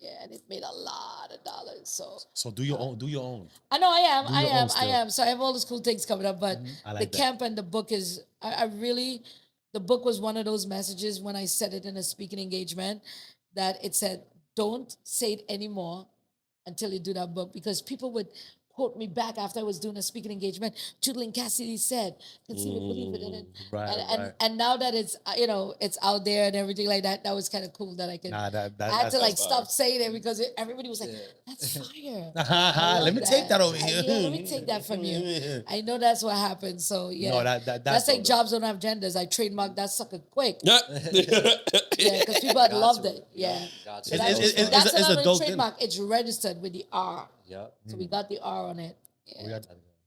Yeah, and it made a lot of dollars. So do your own. Do your own. I know I am, Do your own I still. am. So I have all these cool things coming up, but I like the that. camp and the book is, I really, the book was one of those messages when I said it in a speaking engagement that it said, don't say it anymore until you do that book, because people would quote me back after I was doing a speaking engagement. Judaline Cassidy said, "Conceive it, believe it," Right. and now that it's it's out there and everything like that, that was kind of cool that I could. Nah, I had that's to like fire. stop saying it because everybody was like, "That's fire." Let me take that over here. Yeah, let me take that from you. I know that's what happened. So yeah, No, that's like dope, jobs don't have genders. I trademarked that sucker quick. Yeah. Yeah, because people had loved it. Yeah, Gotcha. So It's- that's, that's it's a another dope thing. trademark. It's registered with the R, Yep. so we got the R on it. Yeah. We got-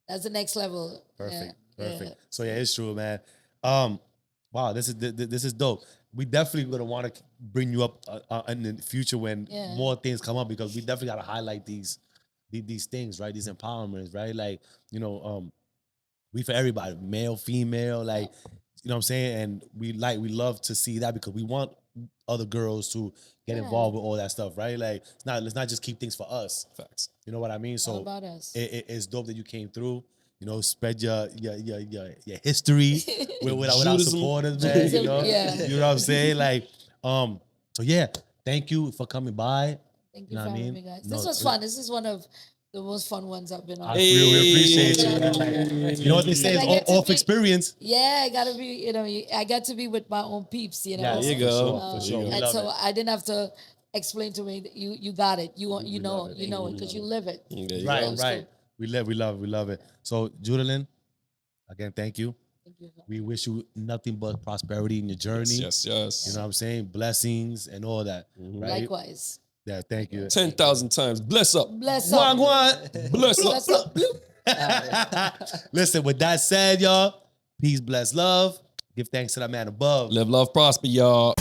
That's the next level. Perfect. Yeah, Perfect. yeah. So yeah, it's true, man. Wow, this is dope. We definitely gonna want to bring you up in the future when Yeah. more things come up, because we definitely gotta highlight these things, right? These empowerments, right? Like, we for everybody, male, female, like, you know what I'm saying? And we love to see that, because we want other girls to get Yeah. involved with all that stuff, right? Like, let's not just keep things for us. Facts. You know what I mean? All So about us. it's dope that you came through. spread your history with our Judaism. supporters, man. Yeah. You know what I'm saying? Like, so yeah, thank you for coming by. Thank You you know for what I having mean? me, guys. No, This was fun. This is one of the most fun ones I've been on. We appreciate you, man. Like, you know what they say? I get It's to off be- experience. Yeah, I gotta be, I got to be with my own peeps, Yeah, There you for go. sure, for sure. We And love so it. I didn't have to explain to me that you got it. You know love it. it because you live it. There you Right, go. right. We love it. So, Judaline, again, thank you. Thank you. We wish you nothing but prosperity in your journey. Yes. You know what I'm saying? Blessings and all that. Right? Likewise. Yeah, thank you. 10,000 times. Bless up. Bless Guan, up. guan. Bless up. Bless up. Bloop. Listen, with that said, y'all, peace, bless, love. Give thanks to that man above. Live, love, prosper, y'all.